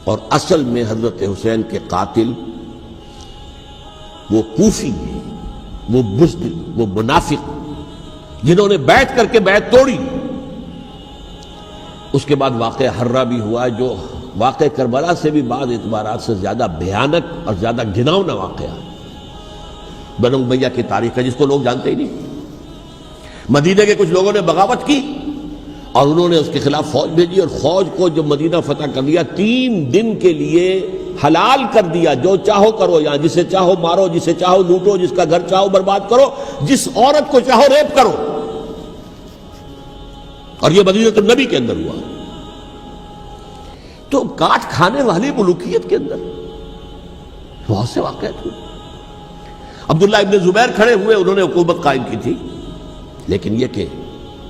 اور اصل میں حضرت حسین کے قاتل وہ کوفی ہیں، وہ بزدل، وہ منافق جنہوں نے بیعت کر کے بیعت توڑی۔ اس کے بعد واقعہ ہرہ بھی ہوا جو واقعہ کربلا سے بھی بعض اعتبارات سے زیادہ بھیانک اور زیادہ گھناؤنا واقعہ ہے۔ بنو امیہ کی تاریخ ہے جس کو لوگ جانتے ہی نہیں۔ مدینہ کے کچھ لوگوں نے بغاوت کی اور انہوں نے اس کے خلاف فوج بھیجی، اور فوج کو جب مدینہ فتح کر لیا 3 دن کے لیے حلال کر دیا، جو چاہو کرو، یہاں جسے چاہو مارو، جسے چاہو لوٹو، جس کا گھر چاہو برباد کرو، جس عورت کو چاہو ریپ کرو۔ اور یہ مدینہ النبی کے اندر ہوا۔ تو کاٹ کھانے والی ملوکیت کے اندر بہت سے واقعات ہوئے۔ عبداللہ ابن زبیر کھڑے ہوئے، انہوں نے حکومت قائم کی تھی، لیکن یہ کہ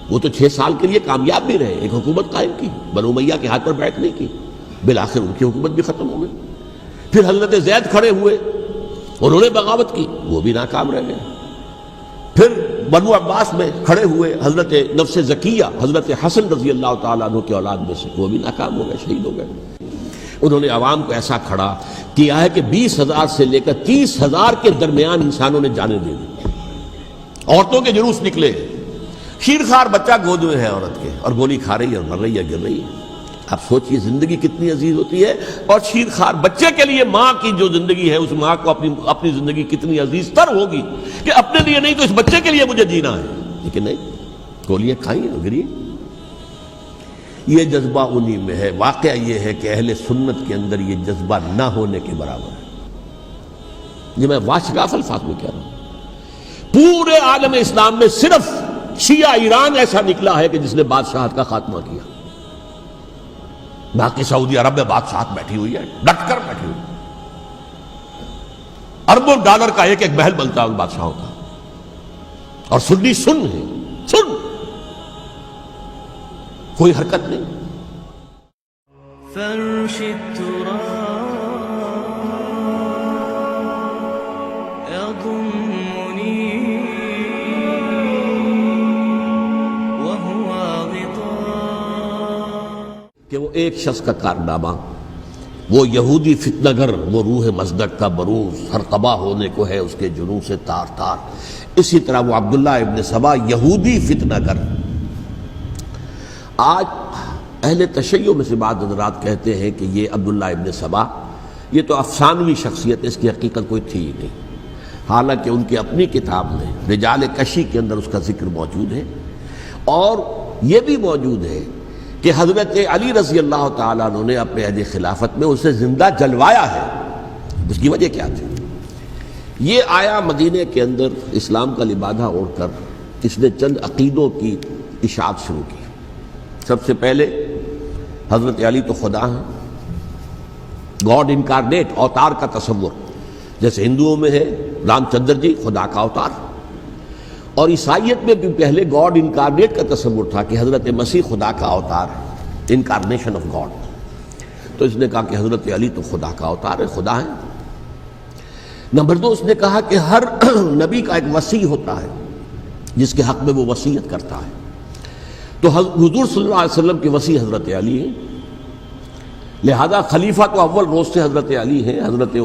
وہ تو 6 سال کے لیے کامیاب بھی رہے، ایک حکومت قائم کی، بنو امیہ کے ہاتھ پر بیعت نہیں کی، بالآخر ان کی حکومت بھی ختم ہو گئی۔ پھر حضرت زید کھڑے ہوئے، انہوں نے بغاوت کی، وہ بھی ناکام رہ گئے۔ پھر بنو عباس میں کھڑے ہوئے حضرت نفس زکیہ، حضرت حسن رضی اللہ تعالیٰ عنہ کے اولاد میں سے، وہ بھی ناکام ہو گئے، شہید ہو گئے۔ انہوں نے عوام کو ایسا کھڑا کیا ہے کہ 20,000 سے لے کر 30,000 کے درمیان انسانوں نے جانیں دے دی۔ عورتوں کے جلوس نکلے، شیرخوار بچہ گود میں ہے عورت کے، اور گولی کھا رہی ہے اور مر رہی ہے، گر رہی ہے۔ آپ سوچئے زندگی کتنی عزیز ہوتی ہے، اور شیرخوار بچے کے لیے ماں کی جو زندگی ہے، اس ماں کو اپنی زندگی کتنی عزیز تر ہوگی کہ اپنے لیے نہیں تو اس بچے کے لیے مجھے جینا ہے، لیکن نہیں، گولیاں کھائیں اور گری۔ یہ جذبہ انہی میں ہے۔ واقعہ یہ ہے کہ اہل سنت کے اندر یہ جذبہ نہ ہونے کے برابر ہے۔ یہ میں واشگاف الفاظ میں کہہ رہا ہوں۔ پورے عالم اسلام میں صرف شیعہ ایران ایسا نکلا ہے کہ جس نے بادشاہت کا خاتمہ کیا، باقی سعودی عرب میں بادشاہت بیٹھی ہوئی ہے، ڈٹ کر بیٹھی ہوئی، اربوں ڈالر کا ایک ایک محل بنتا ہے ان بادشاہوں کا، اور سنی سن ہے، سن، کوئی حرکت نہیں۔ فرش التراب يضمني وهو غطاء، کہ وہ ایک شخص کا کارنامہ، وہ یہودی فتنہ گر، وہ روح مزدق کا بروز ہر قبا ہونے کو ہے اس کے جنوں سے تار تار۔ اسی طرح وہ عبداللہ ابن سبا یہودی فتنہ گر۔ آج اہل تشیع میں سے بعض حضرات کہتے ہیں کہ یہ عبداللہ ابن سبا یہ تو افسانوی شخصیت ہے، اس کی حقیقت کوئی تھی ہی نہیں، حالانکہ ان کی اپنی کتاب میں رجال کشی کے اندر اس کا ذکر موجود ہے، اور یہ بھی موجود ہے کہ حضرت علی رضی اللہ تعالیٰ عنہ نے اپنے عہد خلافت میں اسے زندہ جلوایا ہے۔ اس کی وجہ کیا تھی؟ یہ آیا مدینے کے اندر اسلام کا لبادہ اوڑھ کر، اس نے چند عقیدوں کی اشاعت شروع کی۔ سب سے پہلے حضرت علی تو خدا ہیں، گاڈ انکارنیٹ، اوتار کا تصور، جیسے ہندوؤں میں ہے رام چندر جی خدا کا اوتار، اور عیسائیت میں بھی پہلے گاڈ انکارنیٹ کا تصور تھا کہ حضرت مسیح خدا کا اوتار ہے، انکارنیشن آف گاڈ۔ تو اس نے کہا کہ حضرت علی تو خدا کا اوتار ہے، خدا ہے۔ نمبر 2، اس نے کہا کہ ہر نبی کا ایک وصی ہوتا ہے جس کے حق میں وہ وصیت کرتا ہے، تو حضور صلی اللہ علیہ وسلم کے وصی حضرت علی ہیں، لہذا خلیفہ تو اول روز سے حضرت علی ہیں، حضرت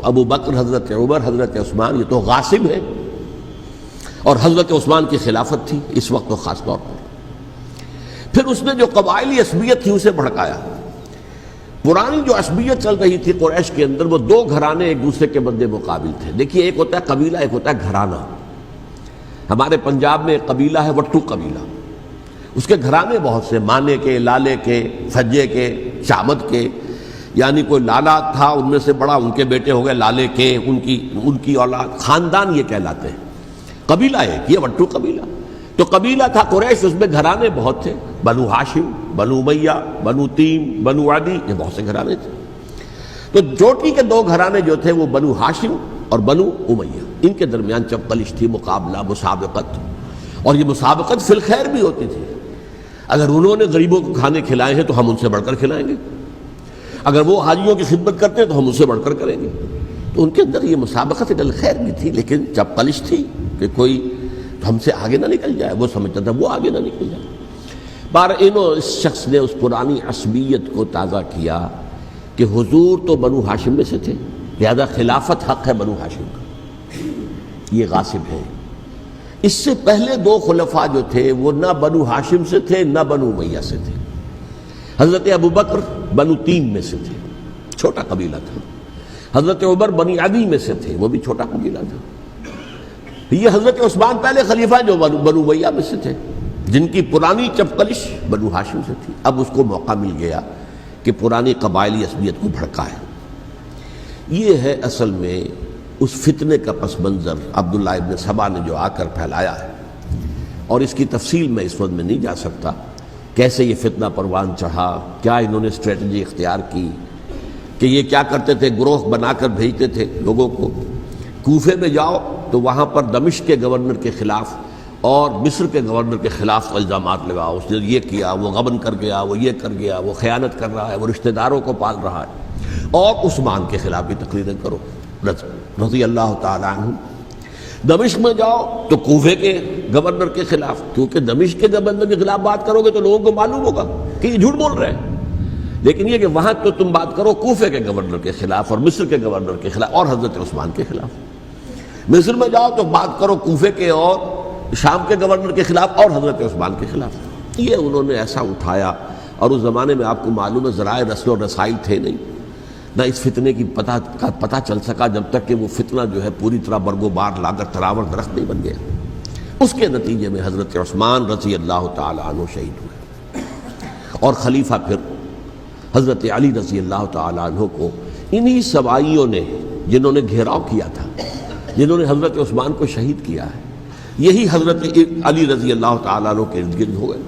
ابو بکر، حضرت عمر، حضرت عثمان یہ تو غاصب ہیں، اور حضرت عثمان کی خلافت تھی اس وقت تو خاص طور پر۔ پھر اس نے جو قبائلی عصبیت تھی اسے بھڑکایا۔ پرانی جو عصبیت چل رہی تھی قریش کے اندر، وہ 2 گھرانے ایک دوسرے کے مد مقابل تھے۔ دیکھیے، ایک ہوتا ہے قبیلہ، ایک ہوتا ہے گھرانہ۔ ہمارے پنجاب میں ایک قبیلہ ہے وٹو قبیلہ، اس کے گھرانے بہت سے، مانے کے، لالے کے، سجے کے، شامت کے، یعنی کوئی لالا تھا ان میں سے بڑا، ان کے بیٹے ہو گئے لالے کے، ان کی اولاد، خاندان یہ کہلاتے ہیں۔ قبیلہ ایک، یہ وٹو قبیلہ۔ تو قبیلہ تھا قریش، اس میں گھرانے بہت تھے، بنو ہاشم، بنو امیہ، بنو تیم، بنو عدی، یہ بہت سے گھرانے تھے۔ تو چوٹی کے 2 گھرانے جو تھے وہ بنو ہاشم اور بنو امیہ، ان کے درمیان چپقلش تھی، مقابلہ، مسابقت، اور یہ مسابقت فی الخیر بھی ہوتی تھی۔ اگر انہوں نے غریبوں کو کھانے کھلائے ہیں تو ہم ان سے بڑھ کر کھلائیں گے، اگر وہ حاجیوں کی خدمت کرتے ہیں تو ہم ان سے بڑھ کر کریں گے۔ تو ان کے اندر یہ مسابقت الخیر بھی تھی، لیکن چپقلش تھی کہ کوئی ہم سے آگے نہ نکل جائے، وہ سمجھتا تھا وہ آگے نہ نکل جائے۔ اس شخص نے اس پرانی عصبیت کو تازہ کیا کہ حضور تو بنو ہاشم میں سے تھے، لہذا خلافت حق ہے بنو ہاشم کا، یہ غاصب ہے۔ اس سے پہلے دو خلفاء جو تھے وہ نہ بنو ہاشم سے تھے نہ بنو امیہ سے تھے۔ حضرت ابوبکر بنو تیم میں سے تھے، چھوٹا قبیلہ تھا۔ حضرت عمر بنی عدی میں سے تھے، وہ بھی چھوٹا قبیلہ تھا۔ یہ حضرت عثمان پہلے خلیفہ جو بنو امیہ میں سے تھے، جن کی پرانی چپقلش بنو ہاشم سے تھی، اب اس کو موقع مل گیا کہ پرانی قبائلی عصبیت کو بھڑکائے۔ یہ ہے اصل میں اس فتنے کا پس منظر عبداللہ ابن سبا نے جو آ کر پھیلایا ہے، اور اس کی تفصیل میں اس وقت میں نہیں جا سکتا، کیسے یہ فتنہ پروان چڑھا، کیا انہوں نے اسٹریٹجی اختیار کی، کہ یہ کیا کرتے تھے، گروہ بنا کر بھیجتے تھے لوگوں کو، کوفے میں جاؤ تو وہاں پر دمشق کے گورنر کے خلاف اور مصر کے گورنر کے خلاف الزامات لگاؤ، اس نے یہ کیا، وہ غبن کر گیا، وہ یہ کر گیا، وہ خیانت کر رہا ہے، وہ رشتہ داروں کو پال رہا ہے، اور عثمان کے خلاف بھی تقریریں کرو رضی اللہ تعالیٰ عنہ۔ دمشق میں جاؤ تو کوفے کے گورنر کے خلاف، کیونکہ دمشق کے گورنر کے خلاف بات کرو گے تو لوگوں کو معلوم ہوگا کہ یہ جھوٹ بول رہے ہیں، لیکن یہ کہ وہاں تو تم بات کرو کوفے کے گورنر کے خلاف اور مصر کے گورنر کے خلاف اور حضرت عثمان کے خلاف۔ مصر میں جاؤ تو بات کرو کوفے کے اور شام کے گورنر کے خلاف اور حضرت عثمان کے خلاف۔ یہ انہوں نے ایسا اٹھایا، اور اس زمانے میں آپ کو معلوم ہے ذرائع رسل و رسائل تھے نہیں، نہ اس فتنے کی پتہ چل سکا جب تک کہ وہ فتنہ جو ہے پوری طرح برگ و بار لا کر تراور درخت نہیں بن گیا۔ اس کے نتیجے میں حضرت عثمان رضی اللہ تعالیٰ عنہ شہید ہوئے، اور خلیفہ پھر حضرت علی رضی اللہ تعالیٰ عنہ کو انہی سوائیوں نے، جنہوں نے گھیراؤ کیا تھا، جنہوں نے حضرت عثمان کو شہید کیا ہے، یہی حضرت علی رضی اللہ تعالیٰ عنہ کے ارد گرد ہو گئے۔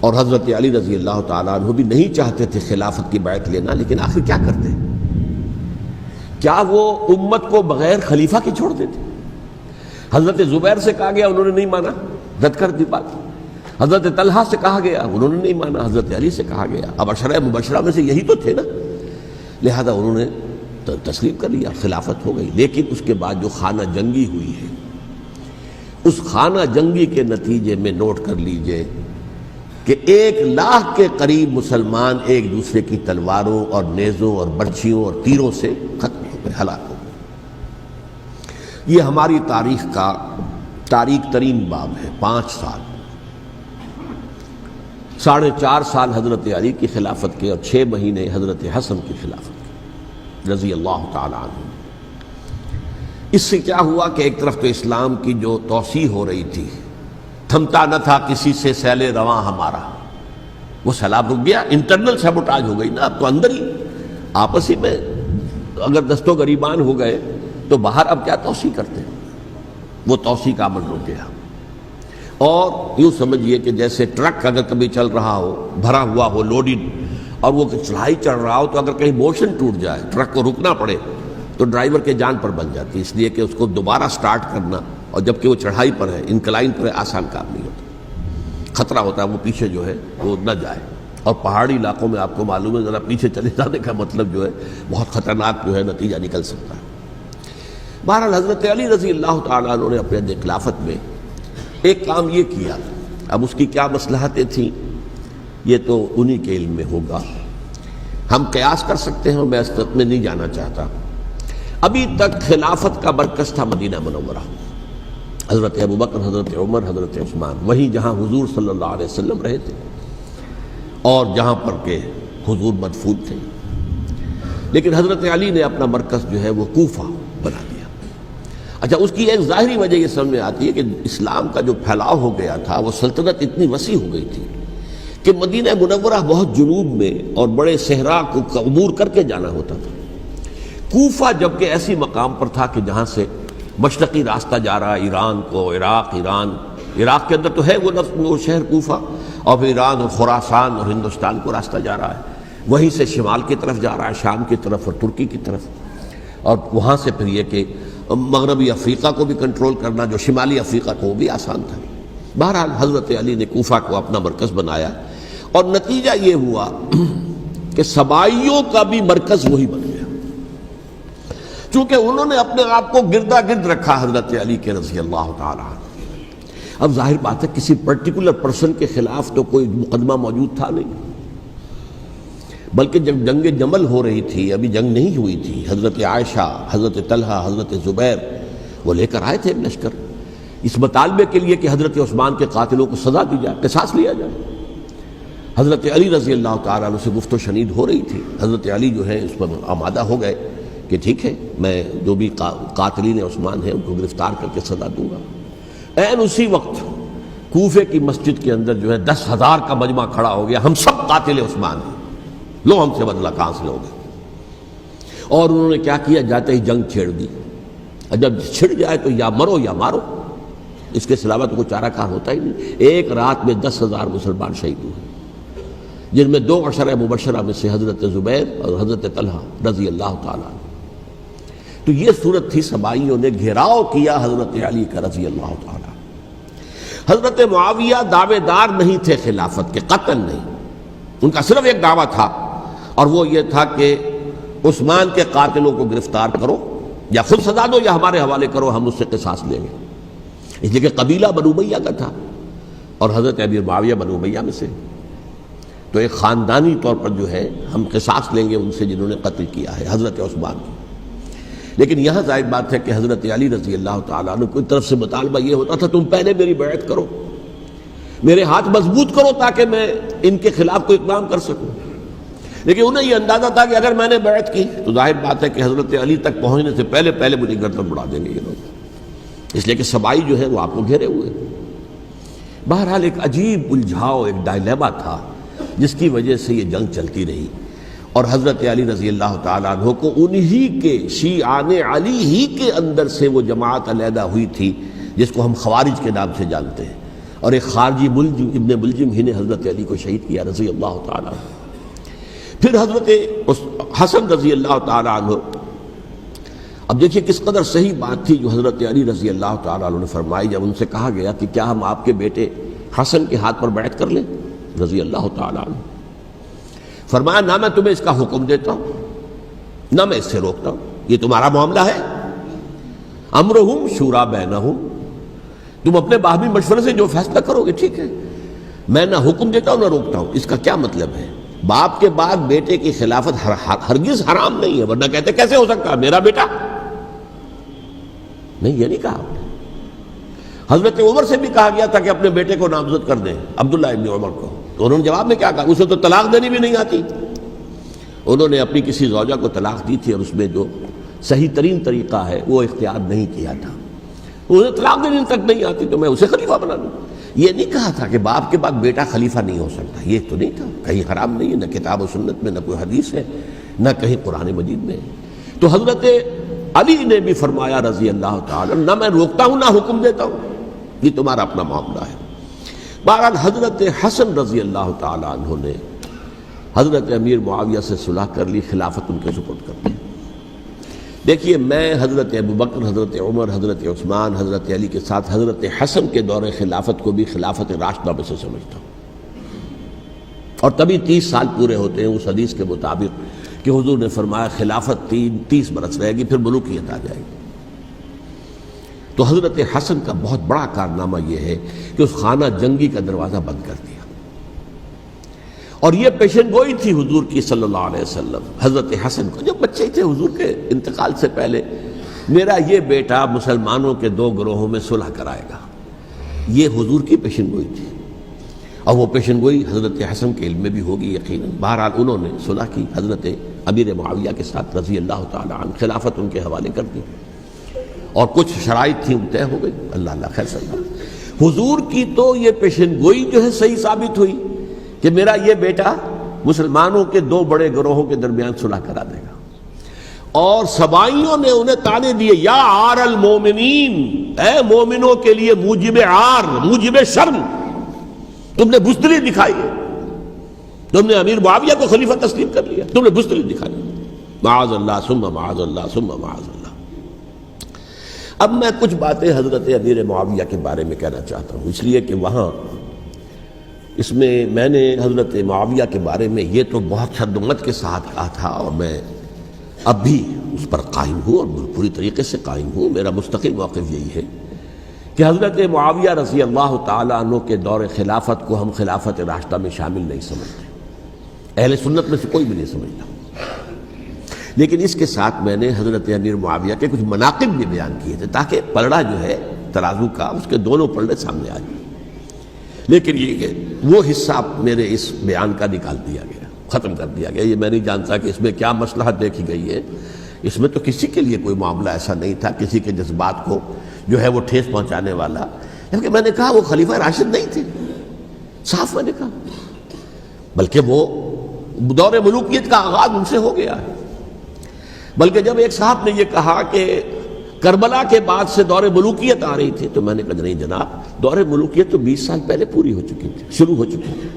اور حضرت علی رضی اللہ تعالیٰ عنہ بھی نہیں چاہتے تھے خلافت کی بیعت لینا، لیکن آخر کیا کرتے؟ کیا وہ امت کو بغیر خلیفہ کے چھوڑ دیتے؟ حضرت زبیر سے کہا گیا، انہوں نے نہیں مانا، رد کر دی بات۔ حضرت طلحہ سے کہا گیا، انہوں نے نہیں مانا، حضرت علی سے کہا گیا۔ اب عشرہ مبشرہ میں سے یہی تو تھے نا، لہذا انہوں نے تسلیم کر لیا، خلافت ہو گئی۔ لیکن اس کے بعد جو خانہ جنگی ہوئی ہے، اس خانہ جنگی کے نتیجے میں نوٹ کر لیجئے کہ 1,00,000 کے قریب مسلمان ایک دوسرے کی تلواروں اور نیزوں اور برچھیوں اور تیروں سے ختم ہو گئے، ہلاک ہو گئے۔ یہ ہماری تاریخ کا تاریک ترین باب ہے۔ 5 سال، 4.5 سال حضرت علی کی خلافت کے، اور 6 مہینے حضرت حسن کی خلافت کے رضی اللہ تعالیٰ عنہ۔ اس سے کیا ہوا کہ ایک طرف تو اسلام کی جو توسیع ہو رہی تھی، تھمتا نہ تھا کسی سے سیل رواں ہمارا، وہ سیلاب رک گیا، انٹرنل سیبوٹاج ہو گئی نا، اب تو اندر ہی آپس ہی میں اگر دست و گریبان ہو گئے تو باہر اب کیا توسیع کرتے ہیں، وہ توسیع کا عمل رک گیا۔ اور یوں سمجھیے کہ جیسے ٹرک اگر کبھی چل رہا ہو، بھرا ہوا ہو، لوڈڈ، اور وہ چڑھائی چڑھ رہا ہو، تو اگر کہیں موشن ٹوٹ جائے، ٹرک کو رکنا پڑے، تو ڈرائیور کے جان پر بن جاتی، اس لیے کہ اس کو دوبارہ سٹارٹ کرنا، اور جبکہ وہ چڑھائی پر ہے، انکلائن پر ہے، آسان کام نہیں ہوتا، خطرہ ہوتا ہے وہ پیچھے جو ہے وہ نہ جائے۔ اور پہاڑی علاقوں میں آپ کو معلوم ہے ذرا پیچھے چلے جانے کا مطلب جو ہے بہت خطرناک جو ہے نتیجہ نکل سکتا ہے۔ بہرحال حضرت علی رضی اللہ تعالیٰ عنہ نے اپنے خلافت میں ایک کام یہ کیا، اب اس کی کیا مصلحتیں تھیں یہ تو انہی کے علم میں ہوگا، ہم قیاس کر سکتے ہیں، میں اس میں نہیں جانا چاہتا۔ ابھی تک خلافت کا مرکز تھا مدینہ منورہ، حضرت ابوبکر، حضرت عمر، حضرت عثمان، وہیں جہاں حضور صلی اللہ علیہ وسلم رہے تھے اور جہاں پر کہ حضور مدفون تھے۔ لیکن حضرت علی نے اپنا مرکز جو ہے وہ کوفہ بنا دیا۔ اچھا، اس کی ایک ظاہری وجہ یہ سمجھ میں آتی ہے کہ اسلام کا جو پھیلاؤ ہو گیا تھا، وہ سلطنت اتنی وسیع ہو گئی تھی کہ مدینہ منورہ بہت جنوب میں اور بڑے صحرا کو عبور کر کے جانا ہوتا تھا۔ کوفہ جبکہ ایسی مقام پر تھا کہ جہاں سے مشرقی راستہ جا رہا ہے ایران کو، عراق کے اندر تو ہے وہ شہر کوفہ، اور پھر ایران اور خراسان اور ہندوستان کو راستہ جا رہا ہے، وہیں سے شمال کی طرف جا رہا ہے، شام کی طرف اور ترکی کی طرف، اور وہاں سے پھر یہ کہ مغربی افریقہ کو بھی کنٹرول کرنا، جو شمالی افریقہ کو، وہ بھی آسان تھا۔ بہرحال حضرت علی نے کوفہ کو اپنا مرکز بنایا، اور نتیجہ یہ ہوا کہ سبائیوں کا بھی مرکز وہی بن گیا، چونکہ انہوں نے اپنے آپ کو گردا گرد رکھا حضرت علی کے رضی اللہ تعالیٰ عنہ۔ اب ظاہر بات ہے کسی پرٹیکولر پرسن کے خلاف تو کوئی مقدمہ موجود تھا نہیں، بلکہ جب جنگ جمل ہو رہی تھی، ابھی جنگ نہیں ہوئی تھی، حضرت عائشہ، حضرت طلحہ، حضرت زبیر وہ لے کر آئے تھے ایک لشکر اس مطالبے کے لیے کہ حضرت عثمان کے قاتلوں کو سزا دی جائے، قصاص لیا جائے۔ حضرت علی رضی اللہ تعالیٰ عنہ سے گفت و شنید ہو رہی تھی، حضرت علی جو ہے اس پر آمادہ ہو گئے کہ ٹھیک ہے، میں جو بھی قاتلین عثمان ہیں ان کو گرفتار کر کے سزا دوں گا۔ عین اسی وقت کوفے کی مسجد کے اندر جو ہے 10,000 کا مجمع کھڑا ہو گیا، ہم سب قاتل عثمان ہیں، لو ہم سے بدلہ کہاں سے لوگے۔ اور انہوں نے کیا کیا، جاتے ہی جنگ چھیڑ دی، جب چھڑ جائے تو یا مرو یا مارو، اس کے سلاوہ تو کوئی چارہ کار ہوتا ہی نہیں۔ ایک رات میں 10,000 مسلمان شہید ہوئے، جن میں 2 عشرہ مبشرہ میں سے حضرت زبیر اور حضرت طلحہ رضی اللہ تعالیٰ عنہ۔ تو یہ صورت تھی، سبائیوں نے گھیراؤ کیا حضرت علی کا رضی اللہ تعالیٰ۔ حضرت معاویہ دعوے دار نہیں تھے خلافت کے، قطعاً نہیں، ان کا صرف ایک دعویٰ تھا، اور وہ یہ تھا کہ عثمان کے قاتلوں کو گرفتار کرو، یا خود سزا دو یا ہمارے حوالے کرو، ہم اس سے قصاص لیں گے۔ اس لیے کہ قبیلہ بنو امیہ کا تھا، اور حضرت امیر معاویہ بنو امیہ میں سے، تو ایک خاندانی طور پر جو ہے ہم قصاص لیں گے ان سے جنہوں نے قتل کیا ہے حضرت عثمان کو۔ لیکن یہاں ظاہر بات ہے کہ حضرت علی رضی اللہ تعالیٰ عنہ کی طرف سے مطالبہ یہ ہوتا تھا، تم پہلے میری بیعت کرو، میرے ہاتھ مضبوط کرو تاکہ میں ان کے خلاف کوئی اقدام کر سکوں۔ لیکن انہیں یہ اندازہ تھا کہ اگر میں نے بیعت کی تو ظاہر بات ہے کہ حضرت علی تک پہنچنے سے پہلے مجھے گردن اڑا دیں گے یہ لوگ، اس لیے کہ سبائی جو ہے وہ آپ کو گھیرے ہوئے۔ بہرحال ایک عجیب الجھاؤ، ایک ڈائلیما تھا جس کی وجہ سے یہ جنگ چلتی رہی، اور حضرت علی رضی اللہ تعالیٰ عنہ کو انہی کے شیعان علی ہی کے اندر سے وہ جماعت علیحدہ ہوئی تھی جس کو ہم خوارج کے نام سے جانتے ہیں، اور ایک خارجی ملجم ابن ملجم ہی نے حضرت علی کو شہید کیا رضی اللہ تعالیٰ عنہ۔ پھر حضرت حسن رضی اللہ تعالیٰ عنہ، اب دیکھیے کس قدر صحیح بات تھی جو حضرت علی رضی اللہ تعالیٰ عنہ نے فرمائی جب ان سے کہا گیا کہ کیا ہم آپ کے بیٹے حسن کے ہاتھ پر بیعت کر لیں رضی اللہ تعالیٰ عنہ۔ فرمایا نہ میں تمہیں اس کا حکم دیتا ہوں نہ میں اس سے روکتا ہوں، یہ تمہارا معاملہ ہے، امرہم شورا بینہم، تم اپنے باہمی مشورے سے جو فیصلہ کرو گے ٹھیک ہے، میں نہ حکم دیتا ہوں نہ روکتا ہوں۔ اس کا کیا مطلب ہے؟ باپ کے بعد بیٹے کی خلافت ہرگز حرام نہیں ہے، ورنہ کہتے کیسے ہو سکتا ہے میرا بیٹا؟ نہیں، یہ نہیں کہا۔ حضرت عمر سے بھی کہا گیا تھا کہ اپنے بیٹے کو نامزد کر دیں، عبداللہ ابن عمر کو، تو انہوں نے جواب میں کیا کہا؟ اسے تو طلاق دینی بھی نہیں آتی۔ انہوں نے اپنی کسی زوجہ کو طلاق دی تھی، اور اس میں جو صحیح ترین طریقہ ہے وہ اختیار نہیں کیا تھا، انہیں طلاق دینے تک نہیں آتی تو میں اسے خلیفہ بنا دوں۔ یہ نہیں کہا تھا کہ باپ کے بعد بیٹا خلیفہ نہیں ہو سکتا، یہ تو نہیں تھا، کہیں حرام نہیں ہے، نہ کتاب و سنت میں، نہ کوئی حدیث ہے، نہ کہیں قرآن مجید میں۔ تو حضرت علی نے بھی فرمایا رضی اللہ تعالیٰ، نہ میں روکتا ہوں نہ حکم دیتا ہوں، یہ تمہارا اپنا معاملہ ہے۔ بہرحال حضرت حسن رضی اللہ تعالیٰ عنہ نے حضرت امیر معاویہ سے صلح کر لی، خلافت ان کے سپرد کر دی۔ دیکھیے میں حضرت ابوبکر، حضرت عمر، حضرت عثمان، حضرت علی کے ساتھ حضرت حسن کے دور خلافت کو بھی خلافت راشدہ میں سے سمجھتا ہوں، اور تبھی 30 سال پورے ہوتے ہیں اس حدیث کے مطابق کہ حضور نے فرمایا خلافت 30 برس رہے گی، پھر ملوکیت آ جائے گی۔ تو حضرت حسن کا بہت بڑا کارنامہ یہ ہے کہ اس خانہ جنگی کا دروازہ بند کر دیا، اور یہ پیشن گوئی تھی حضور کی صلی اللہ علیہ وسلم حضرت حسن کو، جب بچے تھے حضور کے انتقال سے پہلے، میرا یہ بیٹا مسلمانوں کے 2 گروہوں میں صلح کرائے گا، یہ حضور کی پیشن گوئی تھی، اور وہ پیشن گوئی حضرت حسن کے علم میں بھی ہوگی یقیناً۔ بہرحال انہوں نے صلح کی حضرت امیر معاویہ کے ساتھ رضی اللہ تعالیٰ عنہ، خلافت ان کے حوالے کر دی، اور کچھ شرائط تھیں طے ہو گئی، اللہ خیر صلی اللہ۔ حضور کی تو یہ پیشن گوئی جو ہے صحیح ثابت ہوئی کہ میرا یہ بیٹا مسلمانوں کے 2 بڑے گروہوں کے درمیان صلح کرا دے گا، اور سبائیوں نے انہیں تانے دیے، یا عار المومنین، اے مومنوں کے لیے موجب عار، موجب شرم، تم نے بزدلی دکھائی ہے، تم نے امیر معاویہ کو خلیفہ تسلیم کر لیا، تم نے بزدلی دکھائی، معاذ اللہ ثم معاذ اللہ ثم معاذ اللہ۔ اب میں کچھ باتیں حضرت امیر معاویہ کے بارے میں کہنا چاہتا ہوں، اس لیے کہ وہاں اس میں نے حضرت معاویہ کے بارے میں یہ تو بہت شدت کے ساتھ کہا تھا، اور میں اب بھی اس پر قائم ہوں اور پوری طریقے سے قائم ہوں۔ میرا مستقل موقف یہی ہے کہ حضرت معاویہ رضی اللہ تعالیٰ عنہ کے دور خلافت کو ہم خلافت راشدہ میں شامل نہیں سمجھتے، اہل سنت میں سے کوئی بھی نہیں سمجھتا. لیکن اس کے ساتھ میں نے حضرت امیر معاویہ کے کچھ مناقب بھی بیان کیے تھے تاکہ پلڑا جو ہے ترازو کا اس کے دونوں پلڑے سامنے آ جائیں. لیکن یہ کہ وہ حصہ میرے اس بیان کا نکال دیا گیا، ختم کر دیا گیا. یہ میں نہیں جانتا کہ اس میں کیا مصلحت دیکھی گئی ہے. اس میں تو کسی کے لیے کوئی معاملہ ایسا نہیں تھا کسی کے جذبات کو جو ہے وہ ٹھیس پہنچانے والا. کیونکہ میں نے کہا وہ خلیفہ راشد نہیں تھے، صاف میں نے کہا، بلکہ وہ دور ملوکیت کا آغاز ان سے ہو گیا ہے. بلکہ جب ایک صاحب نے یہ کہا کہ کربلا کے بعد سے دور ملوکیت آ رہی تھی تو میں نے کہا نہیں جناب، دور ملوکیت تو 20 سال پہلے پوری ہو چکی تھی، شروع ہو چکی تھی.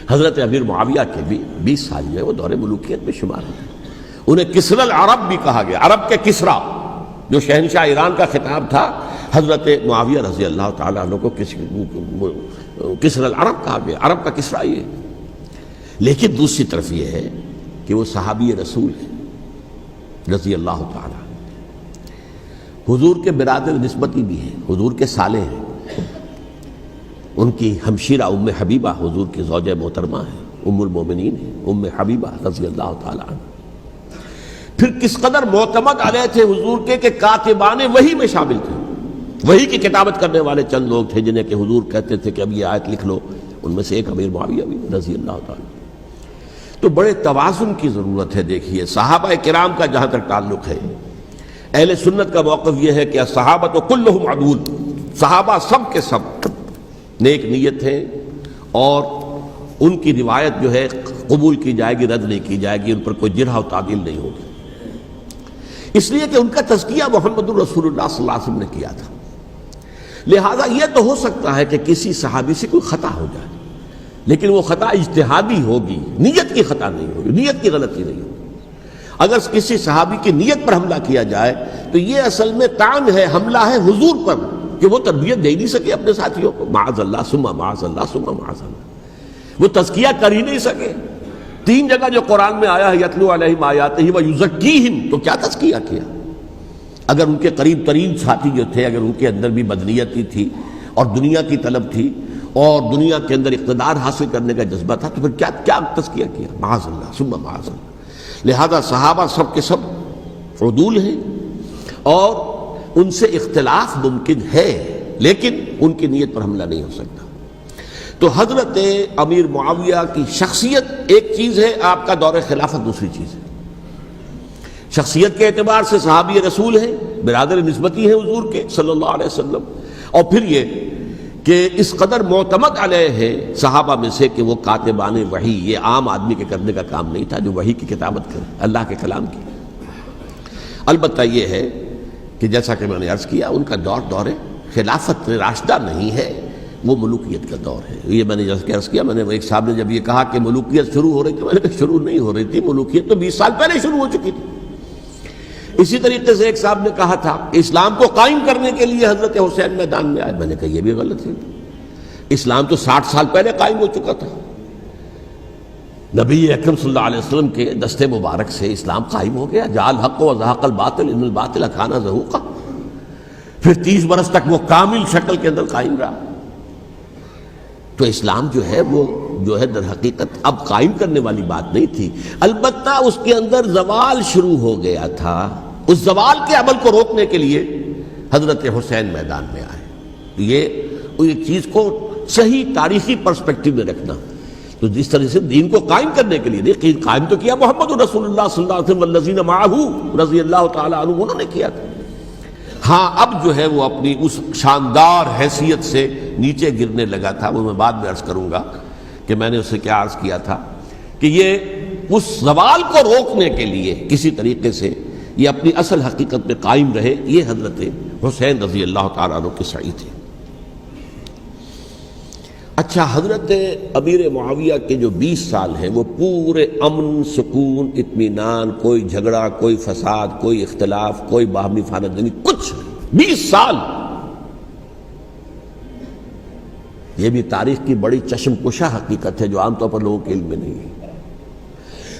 حضرت امیر معاویہ کے بھی 20 سال جو ہے وہ دور ملوکیت میں شمار ہوتے. انہیں کسرى العرب بھی کہا گیا، عرب کے کسریٰ، جو شہنشاہ ایران کا خطاب تھا حضرت معاویہ رضی اللہ تعالیٰ عنہ کو کسرى العرب کہا گیا، عرب کا کسریٰ یہ. لیکن دوسری طرف یہ ہے کہ وہ صحابی رسول ہیں رضی اللہ تعالیٰ، حضور کے برادر نسبتی بھی ہیں، حضور کے سالے ہیں. ان کی ہمشیرہ ام حبیبہ حضور کی زوجہ محترمہ ہیں، ام المومنین ہیں، ام حبیبہ رضی اللہ تعالیٰ عنہ. پھر کس قدر معتمد علیہ تھے حضور کے کہ کاتبان وحی میں شامل تھے. وحی کی کتابت کرنے والے چند لوگ تھے جنہیں کہ حضور کہتے تھے کہ اب یہ آیت لکھ لو. ان میں سے ایک امیر معاویہ بھی رضی اللہ تعالیٰ. تو بڑے توازن کی ضرورت ہے. دیکھیے صحابہ کرام کا جہاں تک تعلق ہے، اہل سنت کا موقف یہ ہے کہ صحابہ تو کلہم عدول، صحابہ سب کے سب نیک نیت ہیں اور ان کی روایت جو ہے قبول کی جائے گی، رد نہیں کی جائے گی، ان پر کوئی جرح و تعدیل نہیں ہوگی. اس لیے کہ ان کا تزکیہ محمد الرسول اللہ صلی اللہ علیہ وسلم نے کیا تھا. لہذا یہ تو ہو سکتا ہے کہ کسی صحابی سے کوئی خطا ہو جائے، لیکن وہ خطا اجتہادی ہوگی، نیت کی خطا نہیں ہوگی، نیت کی غلطی نہیں ہوگی. اگر کسی صحابی کی نیت پر حملہ کیا جائے تو یہ اصل میں طعن ہے، حملہ ہے حضور پر کہ وہ تربیت دے نہیں سکے اپنے ساتھیوں کو. معاذ اللہ ثم معاذ اللہ ثم معاذ اللہ، وہ تزکیہ کر ہی نہیں سکے. 3 جگہ جو قرآن میں آیا ہے یتلو علیہم آیاتہ ویزکیہم، تو کیا تزکیہ کیا؟ اگر ان کے قریب ترین ساتھی جو تھے، اگر ان کے اندر بھی بدنیتی تھی اور دنیا کی طلب تھی اور دنیا کے اندر اقتدار حاصل کرنے کا جذبہ تھا تو پھر کیا تزکیہ کیا؟ معاذ اللہ ثم معاذ اللہ. لہذا صحابہ سب کے سب عدول ہیں اور ان سے اختلاف ممکن ہے، لیکن ان کی نیت پر حملہ نہیں ہو سکتا. تو حضرت امیر معاویہ کی شخصیت ایک چیز ہے، آپ کا دور خلافت دوسری چیز ہے. شخصیت کے اعتبار سے صحابی رسول ہیں، برادر نسبتی ہیں حضور کے صلی اللہ علیہ وسلم. اور پھر یہ کہ اس قدر معتمد علیہ ہے صحابہ میں سے کہ وہ کاتبان وحی، یہ عام آدمی کے کرنے کا کام نہیں تھا جو وحی کی کتابت کرے، اللہ کے کلام کی. البتہ یہ ہے کہ جیسا کہ میں نے عرض کیا ان کا دور خلافت راشدہ نہیں ہے، وہ ملوکیت کا دور ہے. یہ میں نے جیسا عرض کیا، میں نے ایک صاحب نے جب یہ کہا کہ ملوکیت شروع ہو رہی تھی، میں نے کہا شروع نہیں ہو رہی تھی، ملوکیت تو 20 سال پہلے شروع ہو چکی تھی. اسی طریقے سے ایک صاحب نے کہا تھا اسلام کو قائم کرنے کے لیے حضرت حسین میدان میں آئے. میں نے کہا یہ بھی غلط ہے، اسلام تو 60 سال پہلے قائم ہو چکا تھا. نبی اکرم صلی اللہ علیہ وسلم کے دست مبارک سے اسلام قائم ہو گیا. جاء الحق وزهق الباطل ان الباطل کان زهوقا. پھر 30 برس تک وہ کامل شکل کے اندر قائم رہا. تو اسلام جو ہے وہ جو ہے در حقیقت اب قائم کرنے والی بات نہیں تھی. البتہ اس کے اندر زوال شروع ہو گیا تھا. اس زوال کے عمل کو روکنے کے لیے حضرت حسین میدان میں آئے. یہ چیز کو صحیح تاریخی پرسپیکٹو میں رکھنا. تو جس طرح سے دین کو قائم کرنے کے لیے دیکھیے قائم تو کیا محمد رسول اللہ صلی اللہ علیہ وسلم والذین معہ رضی اللہ تعالیٰ عنہ، انہوں نے کیا تھا. ہاں اب جو ہے وہ اپنی اس شاندار حیثیت سے نیچے گرنے لگا تھا. وہ میں بعد میں عرض کروں گا کہ میں نے اسے کیا عرض کیا تھا کہ یہ اس زوال کو روکنے کے لیے کسی طریقے سے یہ اپنی اصل حقیقت میں قائم رہے. یہ حضرت حسین رضی اللہ تعالیٰ عنہ کے سعی تھے. اچھا، حضرت امیر معاویہ کے جو 20 سال ہیں وہ پورے امن، سکون، اطمینان، کوئی جھگڑا، کوئی فساد، کوئی اختلاف، کوئی باہمی خاندانی، کچھ 20 سال. یہ بھی تاریخ کی بڑی چشم کشا حقیقت ہے جو عام طور پر لوگوں کے علم میں نہیں ہے.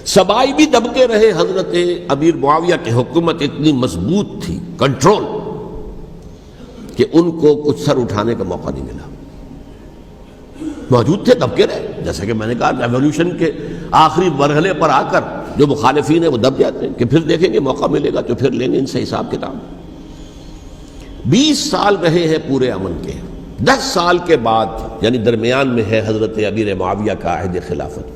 سبائی بھی دبکے رہے. حضرت امیر معاویہ کی حکومت اتنی مضبوط تھی، کنٹرول، کہ ان کو کچھ سر اٹھانے کا موقع نہیں ملا. موجود تھے، دبکے رہے. جیسا کہ میں نے کہا ریولوشن کے آخری مرحلے پر آ کر جو مخالفین ہیں وہ دب جاتے ہیں کہ پھر دیکھیں گے موقع ملے گا تو پھر لیں گے ان سے حساب کتاب. 20 سال رہے ہیں پورے امن کے. 10 سال کے بعد یعنی درمیان میں ہے حضرت امیر معاویہ کا عہد خلافت.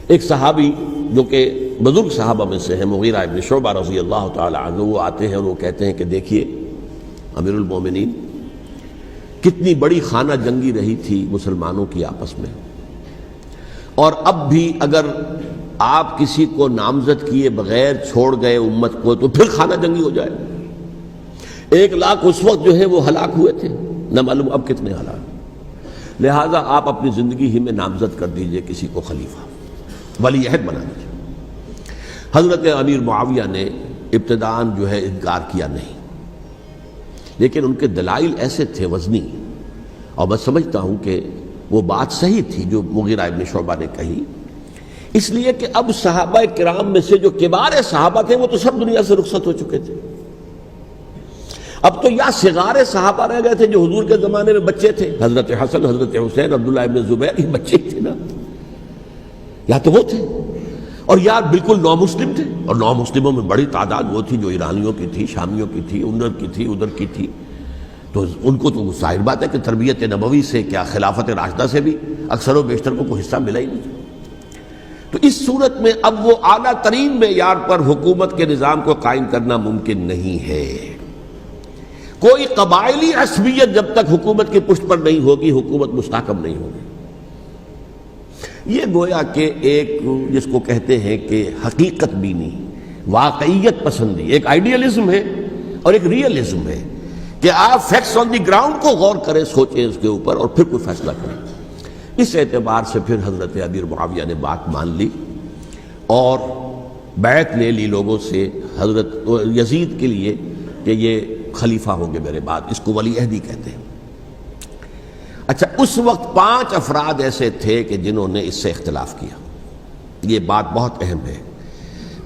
ایک صحابی جو کہ بزرگ صحابہ میں سے ہیں مغیرہ ابن شعبہ رضی اللہ تعالی عنہ، وہ آتے ہیں اور وہ کہتے ہیں کہ دیکھیے امیر المومنین، کتنی بڑی خانہ جنگی رہی تھی مسلمانوں کی آپس میں، اور اب بھی اگر آپ کسی کو نامزد کیے بغیر چھوڑ گئے امت کو تو پھر خانہ جنگی ہو جائے. 1 لاکھ اس وقت جو ہے وہ ہلاک ہوئے تھے، نہ معلوم اب کتنے ہلاک. لہٰذا آپ اپنی زندگی ہی میں نامزد کر دیجئے کسی کو خلیفہ، ولی عہد بنا دیجئے. حضرت امیر معاویہ نے ابتداءً جو ہے انکار کیا نہیں، لیکن ان کے دلائل ایسے تھے وزنی، اور میں سمجھتا ہوں کہ وہ بات صحیح تھی جو مغیرہ ابن شعبہ نے کہی، اس لیے کہ اب صحابہ کرام میں سے جو کبار صحابہ تھے وہ تو سب دنیا سے رخصت ہو چکے تھے. اب تو یا صغار صحابہ رہ گئے تھے جو حضور کے زمانے میں بچے تھے، حضرت حسن، حضرت حسین، عبداللہ ابن زبیر، یہ بچے تھے نا، یا تو وہ تھے، اور یا بالکل نو مسلم تھے. اور نو مسلموں میں بڑی تعداد وہ تھی جو ایرانیوں کی تھی، شامیوں کی تھی، ادھر کی تھی. تو ان کو تو ظاہر بات ہے کہ تربیت نبوی سے کیا خلافت راشدہ سے بھی اکثر و بیشتر کو کوئی حصہ ملا ہی نہیں. تو اس صورت میں اب وہ اعلیٰ ترین معیار پر حکومت کے نظام کو قائم کرنا ممکن نہیں ہے. کوئی قبائلی عصبیت جب تک حکومت کی پشت پر نہیں ہوگی حکومت مستحکم نہیں ہوگی. یہ گویا کہ ایک جس کو کہتے ہیں کہ حقیقت بینی، واقعیت پسندی، ایک آئیڈیلزم ہے اور ایک ریئلزم ہے کہ آپ فیکٹس آن دی گراؤنڈ کو غور کریں، سوچیں اس کے اوپر اور پھر کوئی فیصلہ کریں. اس اعتبار سے پھر حضرت امیر معاویہ نے بات مان لی اور بیعت لے لی لوگوں سے حضرت یزید کے لیے کہ یہ خلیفہ ہوں گے میرے بعد. اس کو ولی عہدی کہتے ہیں. اچھا، اس وقت 5 افراد ایسے تھے کہ جنہوں نے اس سے اختلاف کیا. یہ بات بہت اہم ہے.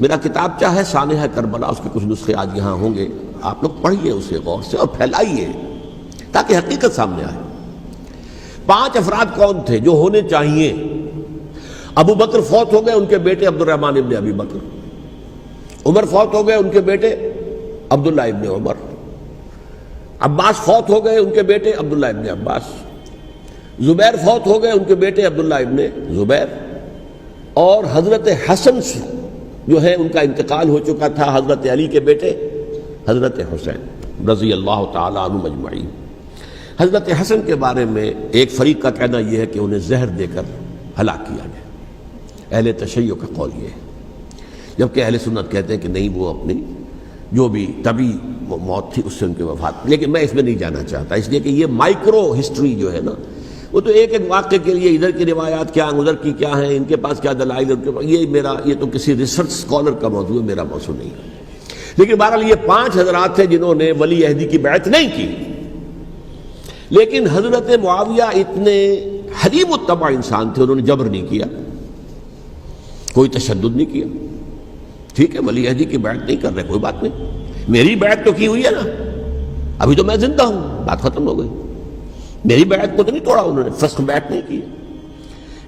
میرا کتابچہ ہے سانحہ کربلا، اس کے کچھ نسخے آج یہاں ہوں گے، آپ لوگ پڑھیے اسے غور سے اور پھیلائیے تاکہ حقیقت سامنے آئے. 5 افراد کون تھے جو ہونے چاہیے؟ ابو بکر فوت ہو گئے، ان کے بیٹے عبد الرحمن ابن ابی بکر. عمر فوت ہو گئے، ان کے بیٹے عبداللہ ابن عمر. عباس فوت ہو گئے، ان کے بیٹے عبداللہ ابن عباس. زبیر فوت ہو گئے، ان کے بیٹے عبداللہ ابن زبیر. اور حضرت حسن جو ہے ان کا انتقال ہو چکا تھا، حضرت علی کے بیٹے حضرت حسین رضی اللہ تعالی عنہ مجمعین. حضرت حسن کے بارے میں ایک فریق کا کہنا یہ ہے کہ انہیں زہر دے کر ہلاک کیا گیا. اہل تشیع کا قول یہ ہے، جبکہ اہل سنت کہتے ہیں کہ نہیں، وہ اپنی جو بھی طبی موت تھی اس سے ان کی وفات. لیکن میں اس میں نہیں جانا چاہتا، اس لیے کہ یہ مائکرو ہسٹری جو ہے نا، وہ تو ایک واقعے کے لیے ادھر کی روایات کیا، ادھر کی کیا ہیں، ان کے پاس کیا دلائل، یہ تو کسی ریسرچ اسکالر کا موضوع ہے، میرا موضوع نہیں ہے. لیکن بہرحال یہ 5 حضرات تھے جنہوں نے ولی عہدی کی بیعت نہیں کی. لیکن حضرت معاویہ اتنے حلیم الطبع انسان تھے، انہوں نے جبر نہیں کیا، کوئی تشدد نہیں کیا. ٹھیک ہے، ولی عہدی کی بیعت نہیں کر رہے، کوئی بات نہیں، میری بیعت تو کی ہوئی ہے نا، ابھی تو میں زندہ ہوں، بات ختم ہو گئی. میری بیعت کو تو نہیں توڑا انہوں نے، فسخ بیعت نہیں کی.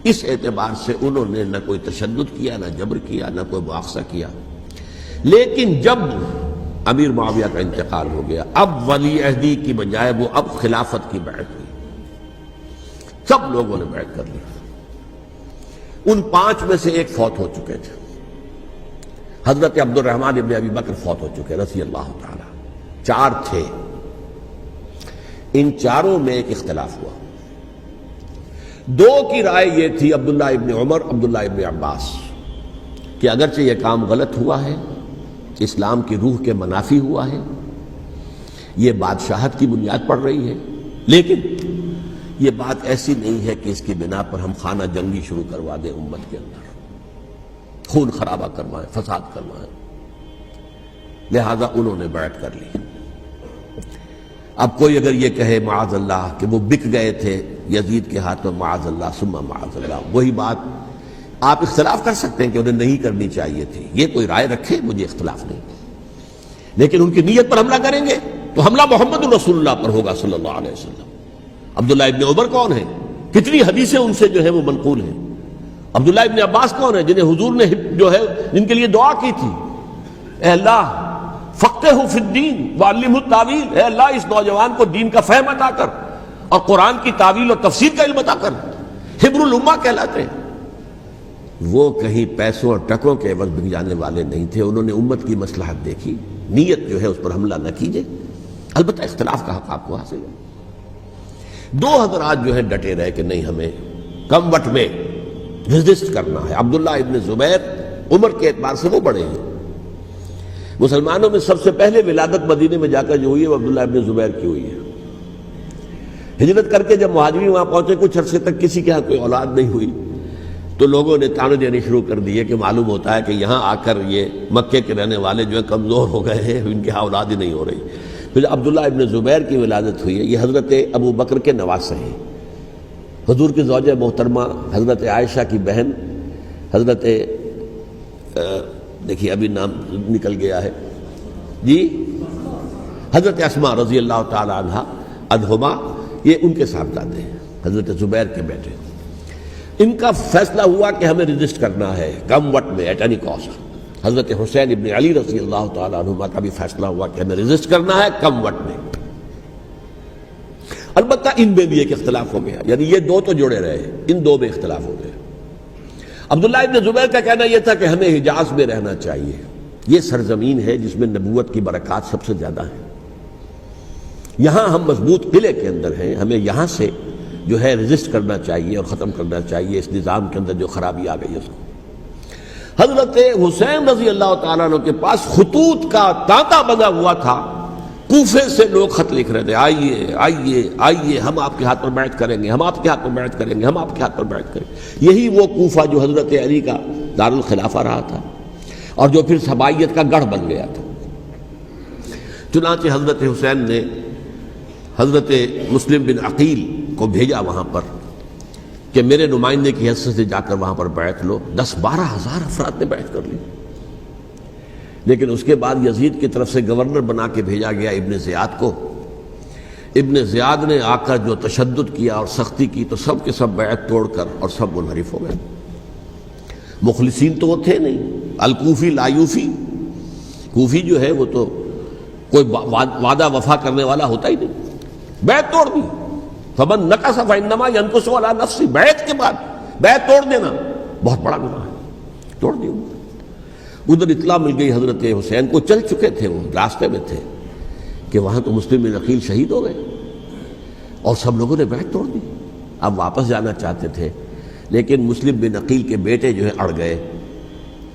اس اعتبار سے انہوں نے نہ کوئی تشدد کیا، نہ جبر کیا، نہ کوئی مواخذہ کیا. لیکن جب امیر معاویہ کا انتقال ہو گیا، اب ولی عہدی کی بجائے وہ اب خلافت کی بیعت ہوئی. سب لوگوں نے بیعت کر لی. ان 5 میں سے ایک فوت ہو چکے تھے. حضرت عبد الرحمن ابن ابی بکر فوت ہو چکے رضی اللہ تعالی. 4 تھے. ان 4 میں ایک اختلاف ہوا. 2 کی رائے یہ تھی، عبداللہ ابن عمر، عبداللہ ابن عباس، کہ اگرچہ یہ کام غلط ہوا ہے، اسلام کی روح کے منافی ہوا ہے، یہ بادشاہت کی بنیاد پڑ رہی ہے، لیکن یہ بات ایسی نہیں ہے کہ اس کی بنا پر ہم خانہ جنگی شروع کروا دیں، امت کے اندر خون خرابہ کروائیں، فساد کروائیں. لہذا انہوں نے بیعت کر لی. اب کوئی اگر یہ کہے معاذ اللہ کہ وہ بک گئے تھے یزید کے ہاتھ میں، معاذ اللہ ثم معاذ اللہ، وہی بات آپ اختلاف کر سکتے ہیں کہ انہیں نہیں کرنی چاہیے تھی، یہ کوئی رائے رکھے، مجھے اختلاف نہیں. لیکن ان کی نیت پر حملہ کریں گے تو حملہ محمد رسول اللہ پر ہوگا صلی اللہ علیہ وسلم. عبداللہ ابن عمر کون ہیں؟ کتنی حدیثیں ان سے جو ہے وہ منقول ہیں. عبداللہ ابن عباس کون ہے؟ جنہیں حضور نے جو ہے جن کے لیے دعا کی تھی، اے اللہ فقہہ فی الدین وعلمہ التاویل، اے اللہ اس نوجوان کو دین کا فہم عطا کر اور قرآن کی تعویل اور تفسیر کا علم عطا کر، حبر الامہ کہلاتے ہیں۔ وہ کہیں پیسوں اور ٹکوں کے عوض بک جانے والے نہیں تھے، انہوں نے امت کی مصلحت دیکھی، نیت جو ہے اس پر حملہ نہ کیجیے، البتہ اختلاف کا حق آپ کو حاصل ہے۔ دو حضرات جو ہے ڈٹے رہے کہ نہیں، ہمیں کم وٹ میں ریزسٹ کرنا ہے۔ عبداللہ ابن زبیر عمر کے اعتبار سے وہ بڑے ہیں، مسلمانوں میں سب سے پہلے ولادت مدینے میں جا کر جو ہوئی ہے وہ عبداللہ ابن زبیر کی ہوئی ہے۔ ہجرت کر کے جب مہاجرین وہاں پہنچے، کچھ عرصے تک کسی کے ہاں کوئی اولاد نہیں ہوئی، تو لوگوں نے تانے دینے شروع کر دیے کہ معلوم ہوتا ہے کہ یہاں آ کر یہ مکے کے رہنے والے جو ہے کمزور ہو گئے ہیں، ان کے ہاں اولاد ہی نہیں ہو رہی۔ پھر عبداللہ ابن زبیر کی ولادت ہوئی ہے، یہ حضرت ابو بکر کے نواسے ہیں، حضور کی زوجہ محترمہ حضرت عائشہ کی بہن، حضرت دیکھیے ابھی نام نکل گیا ہے جی، حضرت اسماء رضی اللہ تعالی عنہا عنہما، یہ ان کے صاحبزادے ہیں، حضرت زبیر کے بیٹے۔ ان کا فیصلہ ہوا کہ ہمیں ریزسٹ کرنا ہے کم وقت میں، ایٹ اینی کاسٹ۔ حضرت حسین ابن علی رضی اللہ تعالی عنہما کا بھی فیصلہ ہوا کہ ہمیں ریزسٹ کرنا ہے کم وقت میں۔ البتہ ان میں بھی ایک اختلاف ہو گیا، یعنی یہ دو تو جڑے رہے، ان دو میں اختلاف ہو گیا۔ عبداللہ ابن زبیر کا کہنا یہ تھا کہ ہمیں حجاز میں رہنا چاہیے، یہ سرزمین ہے جس میں نبوت کی برکات سب سے زیادہ ہیں، یہاں ہم مضبوط قلعے کے اندر ہیں، ہمیں یہاں سے جو ہے ریزسٹ کرنا چاہیے اور ختم کرنا چاہیے اس نظام کے اندر جو خرابی آ گئی ہے اس کو۔ حضرت حسین رضی اللہ تعالیٰ عنہ کے پاس خطوط کا تانتا بنا ہوا تھا، کوفے سے لوگ خط لکھ رہے تھے، آئیے آئیے آئیے، ہم آپ کے ہاتھ پر بیعت کریں گے، ہم آپ کے ہاتھ پر بیعت کریں گے، ہم آپ کے ہاتھ پر بیعت کریں گے۔ یہی وہ کوفہ جو حضرت علی کا دارالخلافہ رہا تھا اور جو پھر سبائیت کا گڑھ بن گیا تھا۔ چنانچہ حضرت حسین نے حضرت مسلم بن عقیل کو بھیجا وہاں پر کہ میرے نمائندے کی حیثیت سے جا کر وہاں پر بیعت لو۔ 10-12 ہزار افراد نے بیعت کر لی، لیکن اس کے بعد یزید کی طرف سے گورنر بنا کے بھیجا گیا ابن زیاد کو۔ ابن زیاد نے آ کر جو تشدد کیا اور سختی کی تو سب کے سب بیعت توڑ کر اور سب منحرف ہو گئے۔ مخلصین تو وہ تھے نہیں، الکوفی لایوفی، کوفی جو ہے وہ تو کوئی وعدہ وفا کرنے والا ہوتا ہی نہیں، بیعت توڑ دی۔ فمن نقص فانما ينقص على نفسه، بیعت کے بعد بیعت توڑ دینا بہت بڑا گناہ ہے، توڑ دی۔ ادھر اطلاع مل گئی حضرت حسین کو، چل چکے تھے وہ، راستے میں تھے کہ وہاں تو مسلم بن عقیل شہید ہو گئے اور سب لوگوں نے بیعت توڑ دی۔ اب واپس جانا چاہتے تھے لیکن مسلم بن عقیل کے بیٹے جو ہے اڑ گئے۔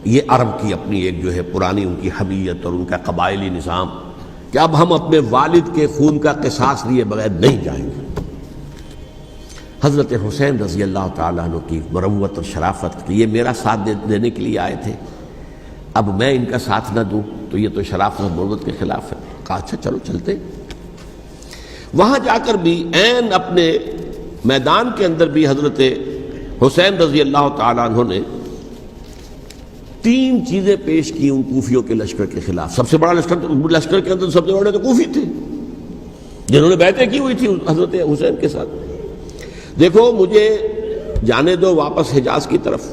یہ عرب کی اپنی ایک جو ہے پرانی ان کی حمیت اور ان کا قبائلی نظام کہ اب ہم اپنے والد کے خون کا قصاص لیے بغیر نہیں جائیں گے۔ حضرت حسین رضی اللہ تعالیٰ عنہ کی مروت اور شرافت کہ یہ میرا ساتھ دینے کے لیے آئے تھے، اب میں ان کا ساتھ نہ دوں تو یہ تو شرافت اور مروت کے خلاف ہے۔ کہا اچھا چلو چلتے۔ وہاں جا کر بھی عین اپنے میدان کے اندر بھی حضرت حسین رضی اللہ تعالیٰ عنہ نے 3 چیزیں پیش کی ان کوفیوں کے لشکر کے خلاف۔ سب سے بڑا لشکر کے اندر سب سے بڑے تو کوفی تھے جنہوں نے بیعتیں کی ہوئی تھی حضرت حسین کے ساتھ۔ دیکھو مجھے جانے دو واپس حجاز کی طرف،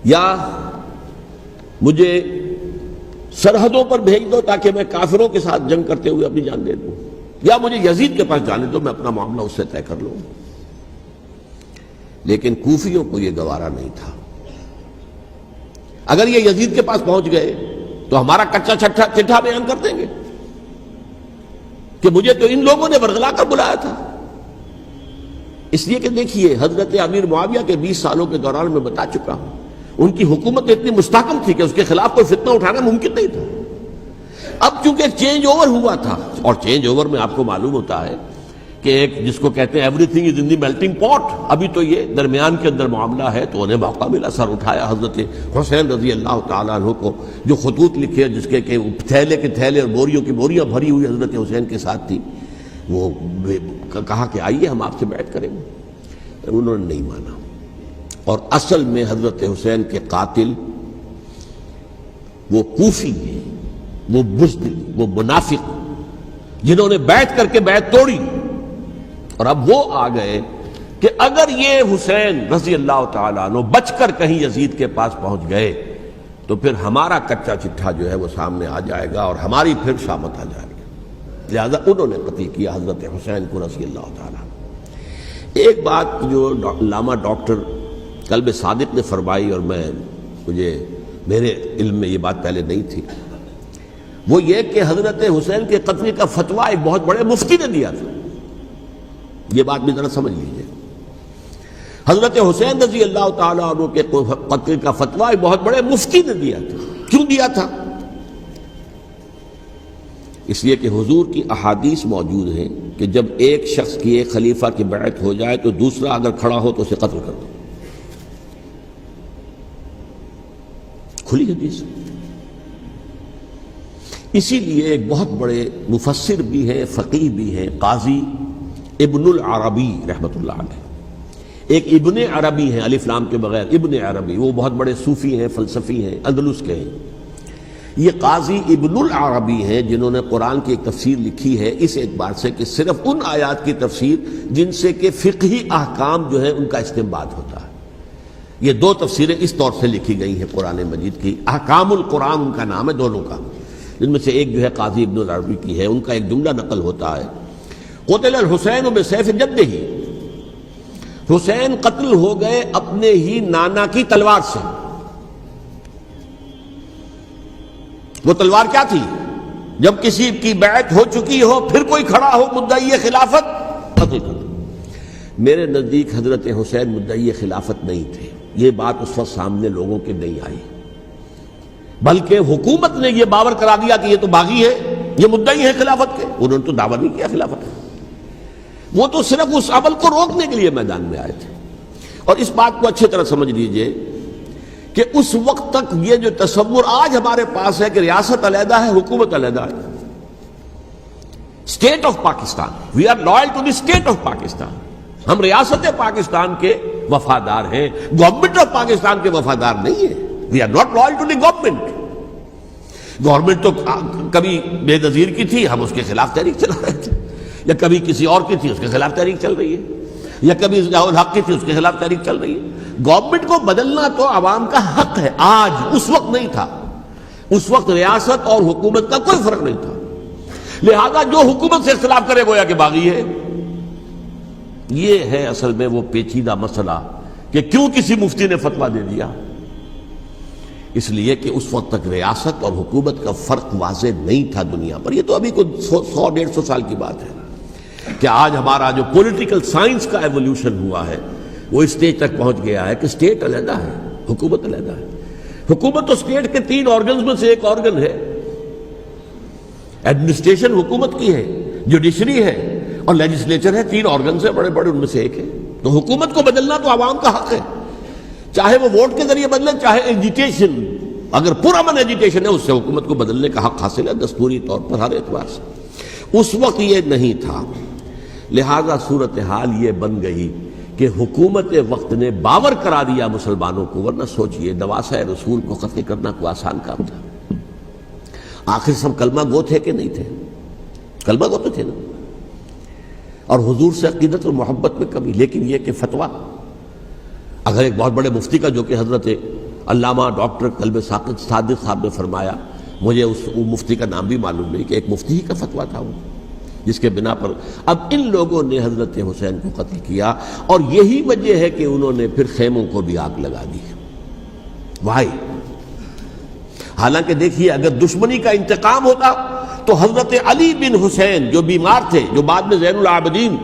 یا مجھے سرحدوں پر بھیج دو تاکہ میں کافروں کے ساتھ جنگ کرتے ہوئے اپنی جان دے دوں، یا مجھے یزید کے پاس جانے دو، میں اپنا معاملہ اس سے طے کر لوں۔ لیکن کوفیوں کو یہ گوارا نہیں تھا۔ اگر یہ یزید کے پاس پہنچ گئے تو ہمارا کچا چٹھا بیان کر دیں گے کہ مجھے تو ان لوگوں نے برگلا کر بلایا تھا۔ اس لیے کہ دیکھیے حضرت امیر معاویہ کے 20 سالوں کے دوران میں بتا چکا ہوں، ان کی حکومت اتنی مستحکم تھی کہ اس کے خلاف کوئی فتنہ اٹھانا ممکن نہیں تھا۔ اب چونکہ چینج اوور ہوا تھا، اور چینج اوور میں آپ کو معلوم ہوتا ہے کہ ایک جس کو کہتے ہیں every thing is in the melting پاٹ، ابھی تو یہ درمیان کے اندر معاملہ ہے، تو انہیں موقع ملا، سر اٹھایا حضرت حسین رضی اللہ تعالیٰ عنہ کو، جو خطوط لکھے جس کے کہ تھیلے کے تھیلے اور بوریوں کی بوریاں بھری ہوئی حضرت حسین کے ساتھ تھی، وہ کہا کہ آئیے ہم آپ سے بیعت کریں گے۔ انہوں نے نہیں مانا، اور اصل میں حضرت حسین کے قاتل وہ کوفی ہیں، وہ بزدل، وہ منافق جنہوں نے بیعت کر کے بیعت توڑی، اور اب وہ آ گئے کہ اگر یہ حسین رضی اللہ تعالیٰ عنہ بچ کر کہیں یزید کے پاس پہنچ گئے تو پھر ہمارا کچا چٹھا جو ہے وہ سامنے آ جائے گا اور ہماری پھر شامت آ جائے گی، لہذا انہوں نے قتل کیا حضرت حسین کو رضی اللہ تعالیٰ عنہ۔ ایک بات جو علامہ ڈاکٹر قلب صادق نے فرمائی، اور میرے علم میں یہ بات پہلے نہیں تھی، وہ یہ کہ حضرت حسین کے قتل کا فتویٰ ایک بہت بڑے مفتی نے دیا تھا۔ یہ بات بھی ذرا سمجھ لیجیے، حضرت حسین رضی اللہ تعالیٰ عنہ کے قتل کا فتویٰ ایک بہت بڑے مفتی نے دیا تھا۔ کیوں دیا تھا؟ اس لیے کہ حضور کی احادیث موجود ہیں کہ جب ایک شخص کی ایک خلیفہ کی بیعت ہو جائے تو دوسرا اگر کھڑا ہو تو اسے قتل کر دو، کھلی حدیث۔ اسی لیے ایک بہت بڑے مفسر بھی ہیں، فقیہ بھی ہیں، قاضی ابن العربی رحمۃ اللہ علیہ، ایک ابن عربی ہیں الف لام کے بغیر، ابن عربی، وہ بہت بڑے صوفی ہیں، فلسفی ہیں، اندلس کے ہیں۔ یہ قاضی ابن العربی ہیں جنہوں نے قرآن کی ایک تفسیر لکھی ہے اس اعتبار سے کہ صرف ان آیات کی تفسیر جن سے کہ فقہی احکام جو ہے ان کا استنباط ہوتا ہے۔ یہ دو تفسیریں اس طور سے لکھی گئی ہیں قرآن مجید کی، احکام القرآن ان کا نام ہے دونوں کا، جن میں سے ایک جو ہے قاضی ابن العربی کی ہے۔ ان کا ایک جملہ نقل ہوتا ہے، قتل الحسین بسیف جدہ، حسین قتل ہو گئے اپنے ہی نانا کی تلوار سے۔ وہ تلوار کیا تھی؟ جب کسی کی بیعت ہو چکی ہو پھر کوئی کھڑا ہو مدعی خلافت، قتل کر دو۔ میرے نزدیک حضرت حسین مدعی خلافت نہیں تھے، یہ بات اس وقت سامنے لوگوں کے نہیں آئی، بلکہ حکومت نے یہ باور کرا دیا کہ یہ تو باغی ہے، یہ مدعی ہے خلافت کے۔ انہوں نے تو دعویٰ نہیں کیا خلافت کا، وہ تو صرف اس عمل کو روکنے کے لیے میدان میں آئے تھے۔ اور اس بات کو اچھی طرح سمجھ لیجئے کہ اس وقت تک یہ جو تصور آج ہمارے پاس ہے کہ ریاست علیحدہ ہے، حکومت علیحدہ ہے، state of Pakistan, we are loyal to the state of Pakistan, ہم ریاست پاکستان کے وفادار ہیں، گورنمنٹ آف پاکستان کے وفادار نہیں ہیں۔ We are not loyal to the government. Government تو کبھی بے نظیر کی تھی، ہم اس کے خلاف تحریک چلا رہے تھے، یا کبھی کسی اور کی تھی اس کے خلاف تحریک چل رہی ہے، یا کبھی ضیاء الحق کی تھی اس کے خلاف تحریک چل رہی ہے۔ گورنمنٹ کو بدلنا تو عوام کا حق ہے، آج، اس وقت نہیں تھا۔ اس وقت ریاست اور حکومت کا کوئی فرق نہیں تھا، لہذا جو حکومت سے اختلاف کرے گویا کہ باغی ہے۔ یہ ہے اصل میں وہ پیچیدہ مسئلہ کہ کیوں کسی مفتی نے فتویٰ دے دیا، اس لیے کہ اس وقت تک ریاست اور حکومت کا فرق واضح نہیں تھا دنیا پر۔ یہ تو ابھی کوئی 100-150 سال کی بات ہے کہ آج ہمارا جو پولیٹیکل سائنس کا ایولیوشن ہوا ہے وہ اس اسٹیج تک پہنچ گیا ہے کہ اسٹیٹ علیحدہ ہے، حکومت علیحدہ ہے۔ حکومت تو اسٹیٹ کے 3 آرگنز میں سے ایک آرگن ہے، ایڈمنسٹریشن حکومت کی ہے، جوڈیشری ہے اور لیجسلیچر ہے، 3 آرگنز ہیں بڑے بڑے، ان میں سے ایک ہے۔ تو حکومت کو بدلنا تو عوام کا حق ہے، چاہے وہ ووٹ کے ذریعے بدلے، چاہے ایجیٹیشن، اگر پرامن ایجیٹیشن ہے اس سے حکومت کو بدلنے کا حق حاصل ہے دستوری طور پر ہر اعتبار سے۔ اس وقت یہ نہیں تھا، لہذا صورتحال یہ بن گئی کہ حکومت وقت نے باور کرا دیا مسلمانوں کو، ورنہ سوچئے نواسۂ رسول کو قتل کرنا کوئی آسان کام تھا؟ آخر سب کلمہ گو تھے کہ نہیں تھے؟ کلمہ گو تو تھے نا، اور حضور سے عقیدت اور محبت میں کمی، لیکن یہ کہ فتویٰ اگر ایک بہت بڑے مفتی کا، جو کہ حضرت علامہ ڈاکٹر قلب صادق صاحب نے فرمایا، مجھے اس مفتی کا نام بھی معلوم نہیں، کہ ایک مفتی ہی کا فتویٰ تھا وہ، جس کے بنا پر اب ان لوگوں نے حضرت حسین کو قتل کیا، اور یہی وجہ ہے کہ انہوں نے پھر خیموں کو بھی آگ لگا دی۔ وائی، حالانکہ دیکھیے اگر دشمنی کا انتقام ہوتا تو حضرت علی بن حسین جو بیمار تھے، جو بعد میں زین العابدین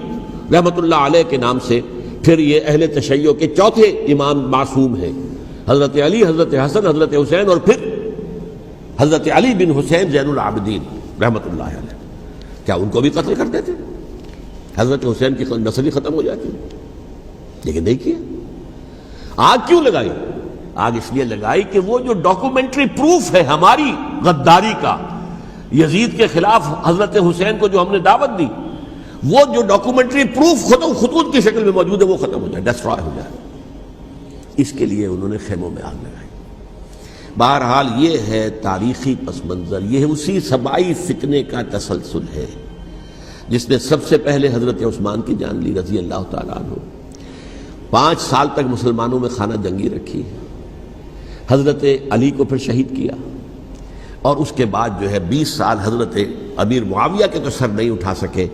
رحمۃ اللہ علیہ کے نام سے، پھر یہ اہل تشیع کے چوتھے امام معصوم ہیں، حضرت علی، حضرت حسن، حضرت حسین، اور پھر حضرت علی بن حسین زین العابدین رحمۃ اللہ علیہ، کیا ان کو بھی قتل کر دیتے؟ حضرت حسین کی نسل ہی ختم ہو جاتی، لیکن نہیں کیا۔ آگ کیوں لگائی؟ آگ اس لیے لگائی کہ وہ جو ڈاکومنٹری پروف ہے ہماری غداری کا یزید کے خلاف حضرت حسین کو جو ہم نے دعوت دی، وہ جو ڈاکومنٹری پروف خطوط کی شکل میں موجود ہے وہ ختم ہو جائے، ڈسٹرائے ہو جائے۔ اس کے لیے انہوں نے خیموں میں آگ لگائی۔ بہرحال یہ ہے تاریخی پس منظر، یہ اسی سبائی فتنے کا تسلسل ہے جس نے سب سے پہلے حضرت عثمان کی جان لی رضی اللہ تعالیٰ عنہ، 5 سال تک مسلمانوں میں خانہ جنگی رکھی ہے. حضرت علی کو پھر شہید کیا، اور اس کے بعد جو ہے 20 سال حضرت امیر معاویہ کے تو سر نہیں اٹھا سکے،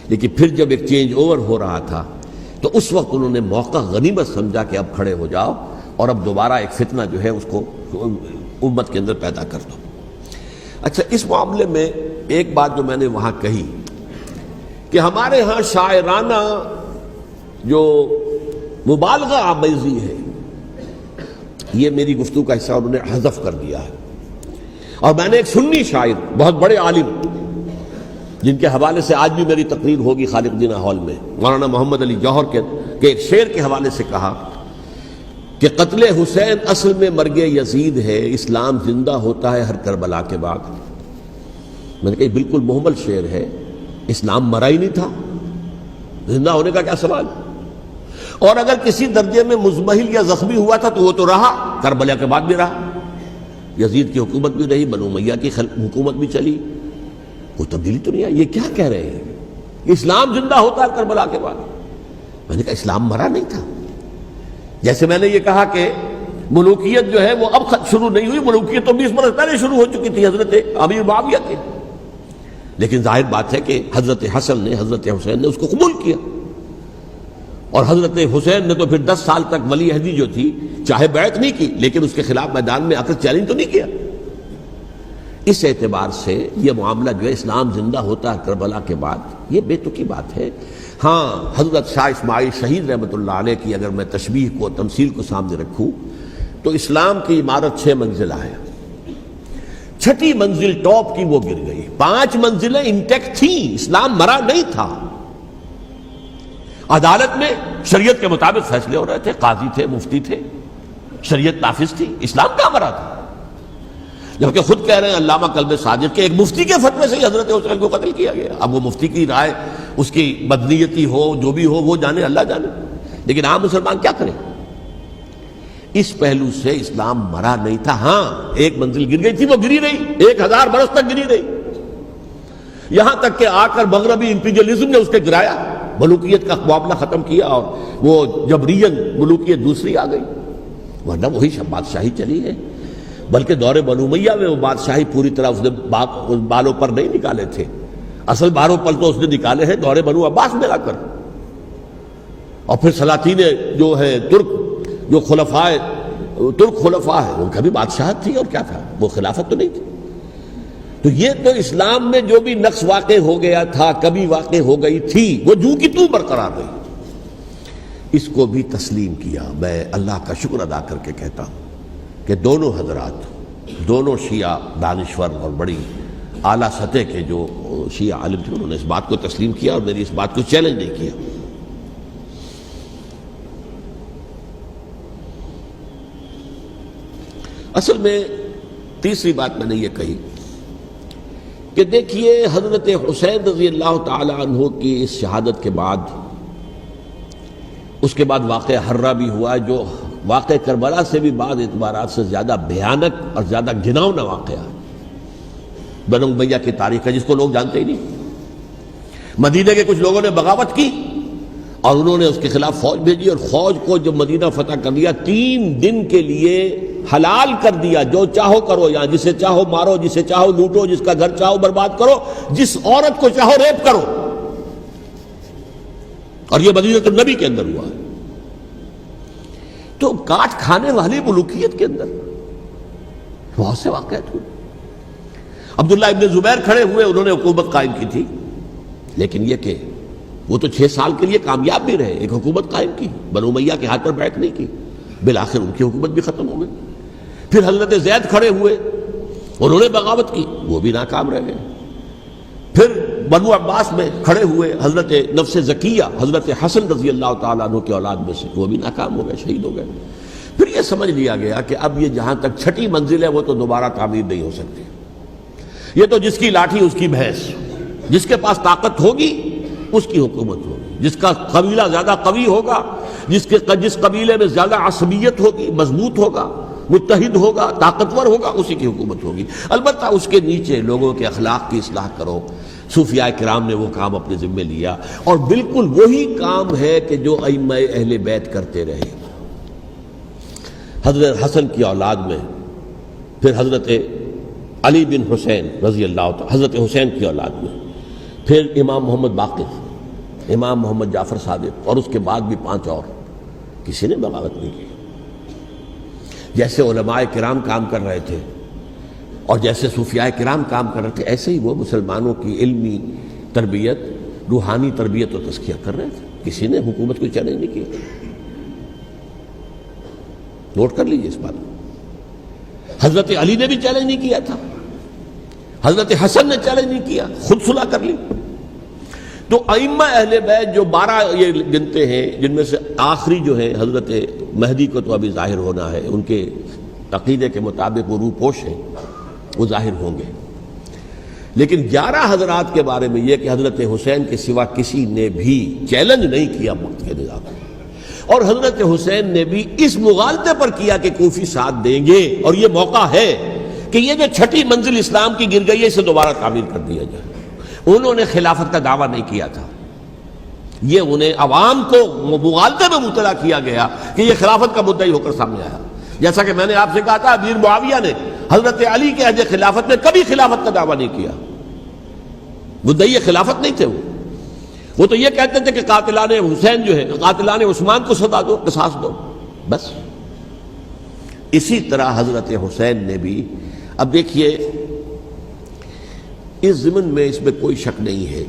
لیکن پھر جب ایک چینج اوور ہو رہا تھا تو اس وقت انہوں نے موقع غنیمت سمجھا کہ اب کھڑے ہو جاؤ اور اب دوبارہ ایک فتنہ جو ہے اس کو امت کے اندر پیدا کر دو. اچھا، اس معاملے میں ایک بات جو میں نے وہاں کہی کہ ہمارے ہاں شاعرانہ جو مبالغہ آمیزی ہے، یہ میری گفتگو کا حصہ انہوں نے حذف کر دیا ہے. اور میں نے ایک سنی شاعر، بہت بڑے عالم، جن کے حوالے سے آج بھی میری تقریر ہوگی خالق جناح ہال میں، مولانا محمد علی جوہر کے ایک شعر کے حوالے سے کہا کہ قتل حسین اصل میں مرگ یزید ہے، اسلام زندہ ہوتا ہے ہر کربلا کے بعد. میں نے کہا بالکل محمل شعر ہے، اسلام مرا ہی نہیں تھا، زندہ ہونے کا کیا سوال. اور اگر کسی درجے میں مزمحل یا زخمی ہوا تھا تو وہ تو رہا، کربلا کے بعد بھی رہا، یزید کی حکومت بھی رہی، بنو امیہ کی حکومت بھی چلی، کوئی تبدیلی تو نہیں آئی. یہ کیا کہہ رہے ہیں کہ اسلام زندہ ہوتا ہے کربلا کے بعد؟ میں نے کہا اسلام مرا نہیں تھا. جیسے میں نے یہ کہا کہ ملوکیت جو ہے وہ اب شروع نہیں ہوئی، ملوکیت تو 20 برس پہلے شروع ہو چکی تھی حضرت امیر معاویہ کے. لیکن ظاہر بات ہے کہ حضرت حسن نے، حضرت حسین نے اس کو قبول کیا، اور حضرت حسین نے تو پھر 10 سال تک ولی عہدی جو تھی چاہے بیعت نہیں کی لیکن اس کے خلاف میدان میں آ کر چیلنج تو نہیں کیا. اس اعتبار سے یہ معاملہ جو ہے اسلام زندہ ہوتا ہے کربلا کے بعد، یہ بے تکی بات ہے. ہاں، حضرت شاہ اسماعیل شہید رحمۃ اللہ علیہ کی اگر میں تشبیہ کو، تمثیل کو سامنے رکھوں تو اسلام کی عمارت 6 منزلہ ہے، 6ٹھی منزل ٹاپ کی وہ گر گئی، 5 منزلیں انٹیکٹ تھیں، اسلام مرا نہیں تھا. عدالت میں شریعت کے مطابق فیصلے ہو رہے تھے، قاضی تھے، مفتی تھے، شریعت نافذ تھی، اسلام کہاں مرا تھا. جبکہ خود کہہ رہے ہیں علامہ کلب صادق کے ایک مفتی کے فتوے سے ہی حضرت حسین کو قتل کیا گیا. اب وہ مفتی کی رائے، اس کی بدنیتی ہو، جو بھی ہو، وہ جانے، اللہ جانے. لیکن عام مسلمان کیا کریں؟ اس پہلو سے اسلام مرا نہیں تھا. ہاں، ایک منزل گر گئی تھی، وہ گری رہی، 1000 برس تک گری رہی، یہاں تک کہ آ کر مغربی امپیریلزم نے اس کے گرایا، ملوکیت کا معاملہ ختم کیا، اور وہ جبرین ملوکیت دوسری آ گئی. ورنہ وہی بادشاہی چلی ہے. بلکہ دور بنو امیہ میں وہ بادشاہی پوری طرح اس نے بالوں پر نہیں نکالے تھے، اصل بالوں پر تو اس نے نکالے ہیں دور بنو عباس میں آ کر. اور پھر سلاطین جو ہے ترک، جو ترک خلفاء ہے، ان کا بھی بادشاہت تھی، اور کیا تھا، وہ خلافت تو نہیں تھی. تو یہ تو اسلام میں جو بھی نقص واقع ہو گیا تھا، کبھی واقع ہو گئی تھی، وہ جو کی تو برقرار رہی. اس کو بھی تسلیم کیا. میں اللہ کا شکر ادا کر کے کہتا ہوں کہ دونوں حضرات، دونوں شیعہ دانشور اور بڑی اعلیٰ سطح کے جو شیعہ عالم تھے، انہوں نے اس بات کو تسلیم کیا اور میری اس بات کو چیلنج نہیں کیا. اصل میں تیسری بات میں نے یہ کہی کہ دیکھیے حضرت حسین رضی اللہ تعالی عنہ کی اس شہادت کے بعد، اس کے بعد واقعہ حرہ بھی ہوا، جو واقع کربلا سے بھی بعض اعتبارات سے زیادہ بھیانک اور زیادہ گھناؤنا واقعہ ہے بنو امیہ کی تاریخ ہے، جس کو لوگ جانتے ہی نہیں. مدینہ کے کچھ لوگوں نے بغاوت کی اور انہوں نے اس کے خلاف فوج بھیجی، اور فوج کو جب مدینہ فتح کر لیا، 3 دن کے لیے حلال کر دیا، جو چاہو کرو، یہاں جسے چاہو مارو، جسے چاہو لوٹو، جس کا گھر چاہو برباد کرو، جس عورت کو چاہو ریپ کرو. اور یہ مدینہ النبی کے اندر ہوا. تو کاٹ کھانے والی ملوکیت کے اندر بہت سے واقعات ہوئے. عبداللہ ابن زبیر کھڑے ہوئے، انہوں نے حکومت قائم کی تھی، لیکن یہ کہ وہ تو 6 سال کے لیے کامیاب بھی رہے، ایک حکومت قائم کی، بنو امیہ کے ہاتھ پر بیعت نہیں کی، بالآخر ان کی حکومت بھی ختم ہو گئی. پھر حضرت زید کھڑے ہوئے، انہوں نے بغاوت کی، وہ بھی ناکام رہ گئے. پھر بنو عباس میں کھڑے ہوئے حضرت نفس زکیہ، حضرت حسن رضی اللہ تعالیٰ عنہ کے اولاد میں سے، وہ بھی ناکام ہو گئے، شہید ہو گئے. پھر یہ سمجھ لیا گیا کہ اب یہ جہاں تک 6ٹھی منزل ہے وہ تو دوبارہ تعمیر نہیں ہو سکتی. یہ تو جس کی لاٹھی اس کی بھینس، جس کے پاس طاقت ہوگی اس کی حکومت ہوگی، جس کا قبیلہ زیادہ قوی ہوگا، جس قبیلے میں زیادہ عصبیت ہوگی، مضبوط ہوگا، متحد ہوگا، طاقتور ہوگا، اسی کی حکومت ہوگی. البتہ اس کے نیچے لوگوں کے اخلاق کی اصلاح کرو، صوفیاء کرام نے وہ کام اپنے ذمے لیا، اور بالکل وہی کام ہے کہ جو ائمہ اہل بیت کرتے رہے۔ حضرت حسن کی اولاد میں پھر حضرت علی بن حسین رضی اللہ تعالی، حضرت حسین کی اولاد میں پھر امام محمد باقر، امام محمد جعفر صادق، اور اس کے بعد بھی 5 اور، کسی نے بغاوت نہیں کی۔ جیسے علماء کرام کام کر رہے تھے اور جیسے صوفیاء کرام کام کر رہے تھے، ایسے ہی وہ مسلمانوں کی علمی تربیت، روحانی تربیت و تزکیہ کر رہے تھے۔ کسی نے حکومت کو چیلنج نہیں کیا۔ نوٹ کر لیجیے اس بات کو۔ حضرت علی نے بھی چیلنج نہیں کیا تھا، حضرت حسن نے چیلنج نہیں کیا، خود صلح کر لی۔ تو ائمہ اہل بیت جو 12 یہ گنتے ہیں، جن میں سے آخری جو ہے حضرت مہدی کو تو ابھی ظاہر ہونا ہے، ان کے عقیدے کے مطابق وہ روح پوش ہیں، وہ ظاہر ہوں گے۔ لیکن 11 حضرات کے بارے میں یہ کہ حضرت حسین کے سوا کسی نے بھی چیلنج نہیں کیا وقت کے نظام میں، اور حضرت حسین نے بھی اس مغالطے پر کیا کہ کوفی ساتھ دیں گے، اور یہ موقع ہے کہ یہ جو 6ٹھی منزل اسلام کی گر گئی ہے اسے دوبارہ تعمیر کر دیا جائے۔ انہوں نے خلافت کا دعویٰ نہیں کیا تھا، یہ انہیں عوام کو مغالطے میں مبتلا کیا گیا کہ یہ خلافت کا مدعی ہو کر سامنے آیا۔ جیسا کہ میں نے آپ سے کہا تھا، امیر معاویہ نے حضرت علی کے عہد خلافت میں کبھی خلافت کا دعویٰ نہیں کیا، مدعی خلافت نہیں تھے وہ تو یہ کہتے تھے کہ قاتلان حسین جو ہے، قاتلان عثمان کو سزا دو، قصاص دو، بس۔ اسی طرح حضرت حسین نے بھی، اب دیکھیے اس ضمن میں اس میں کوئی شک نہیں ہے،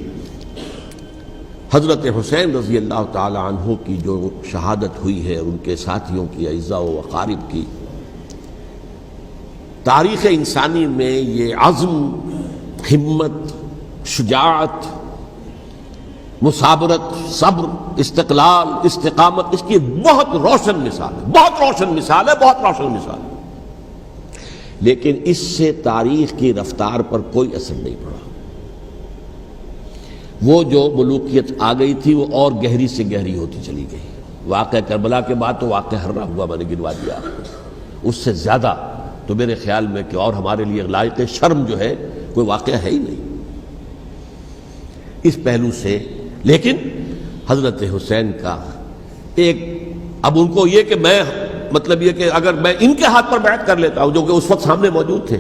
حضرت حسین رضی اللہ تعالی عنہ کی جو شہادت ہوئی ہے، ان کے ساتھیوں کی، اعزاء و اقارب کی، تاریخ انسانی میں یہ عزم، ہمت، شجاعت، مثابرت، صبر، استقلال، استقامت، اس کی بہت روشن مثال ہے، بہت روشن مثال ہے، بہت روشن مثال ہے۔ لیکن اس سے تاریخ کی رفتار پر کوئی اثر نہیں پڑا۔ وہ جو ملوکیت آ گئی تھی وہ اور گہری سے گہری ہوتی چلی گئی۔ واقعہ کربلا کے بعد تو واقعہ ہررا ہوا میں نے گنوا دیا، اس سے زیادہ تو میرے خیال میں کہ اور ہمارے لیے لائق شرم جو ہے کوئی واقعہ ہے ہی نہیں اس پہلو سے۔ لیکن حضرت حسین کا ایک، اب ان کو یہ کہ میں، مطلب یہ کہ اگر میں ان کے ہاتھ پر بیعت کر لیتا ہوں، جو کہ اس وقت سامنے موجود تھے،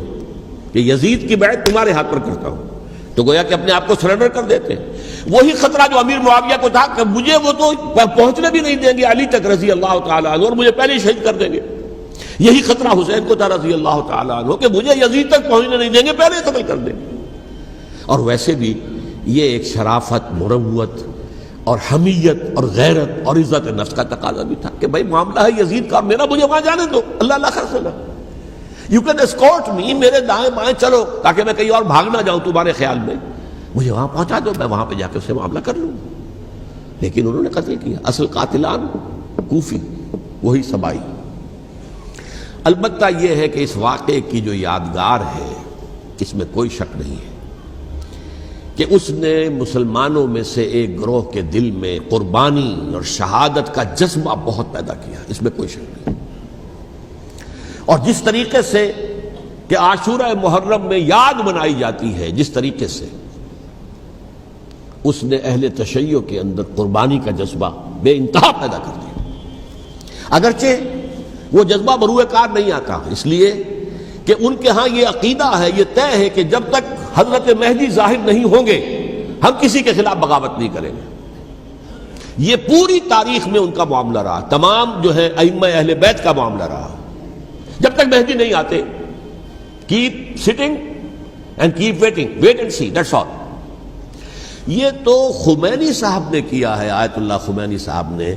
کہ یزید کی بیعت تمہارے ہاتھ پر کرتا ہوں، تو گویا کہ اپنے آپ کو سرنڈر کر دیتے ہیں۔ وہی خطرہ جو امیر معاویہ کو تھا کہ مجھے وہ تو پہنچنے بھی نہیں دیں گے علی تک رضی اللہ تعالیٰ عنہ، اور مجھے پہلے ہی شہید کر دیں گے۔ یہی خطرہ حسین کو تھا رضی اللہ تعالیٰ عنہ کہ مجھے یزید تک پہنچنے نہیں دیں گے، پہلے ہی قتل کر دیں گے۔ اور ویسے بھی یہ ایک شرافت، مروت اور حمیت اور غیرت اور عزت نفس کا تقاضا بھی تھا کہ بھائی معاملہ ہے یزید کا، میرا مجھے وہاں جانے دو، اللہ اللہ خرسنا، یو کین اسکورٹ می، میرے دائیں بائیں چلو تاکہ میں کہیں اور بھاگ نہ جاؤں تمہارے خیال میں، مجھے وہاں پہنچا دو، میں وہاں پہ جا کے اس سے معاملہ کر لوں۔ لیکن انہوں نے قتل کیا، اصل قاتلان کوفی، وہی سبائی۔ البتہ یہ ہے کہ اس واقعے کی جو یادگار ہے اس میں کوئی شک نہیں ہے کہ اس نے مسلمانوں میں سے ایک گروہ کے دل میں قربانی اور شہادت کا جذبہ بہت پیدا کیا، اس میں کوئی شک نہیں۔ اور جس طریقے سے کہ عاشورہ محرم میں یاد منائی جاتی ہے، جس طریقے سے اس نے اہل تشیع کے اندر قربانی کا جذبہ بے انتہا پیدا کر دیا، اگرچہ وہ جذبہ بروئے کار نہیں آتا، اس لیے کہ ان کے ہاں یہ عقیدہ ہے، یہ طے ہے کہ جب تک حضرت مہدی ظاہر نہیں ہوں گے ہم کسی کے خلاف بغاوت نہیں کریں گے۔ یہ پوری تاریخ میں ان کا معاملہ رہا، تمام جو ہے ائمہ اہل بیت کا معاملہ رہا، جب تک مہدی نہیں آتے keep sitting and keep waiting, wait and see, that's all. یہ تو خمینی صاحب نے کیا ہے، آیت اللہ خمینی صاحب نے،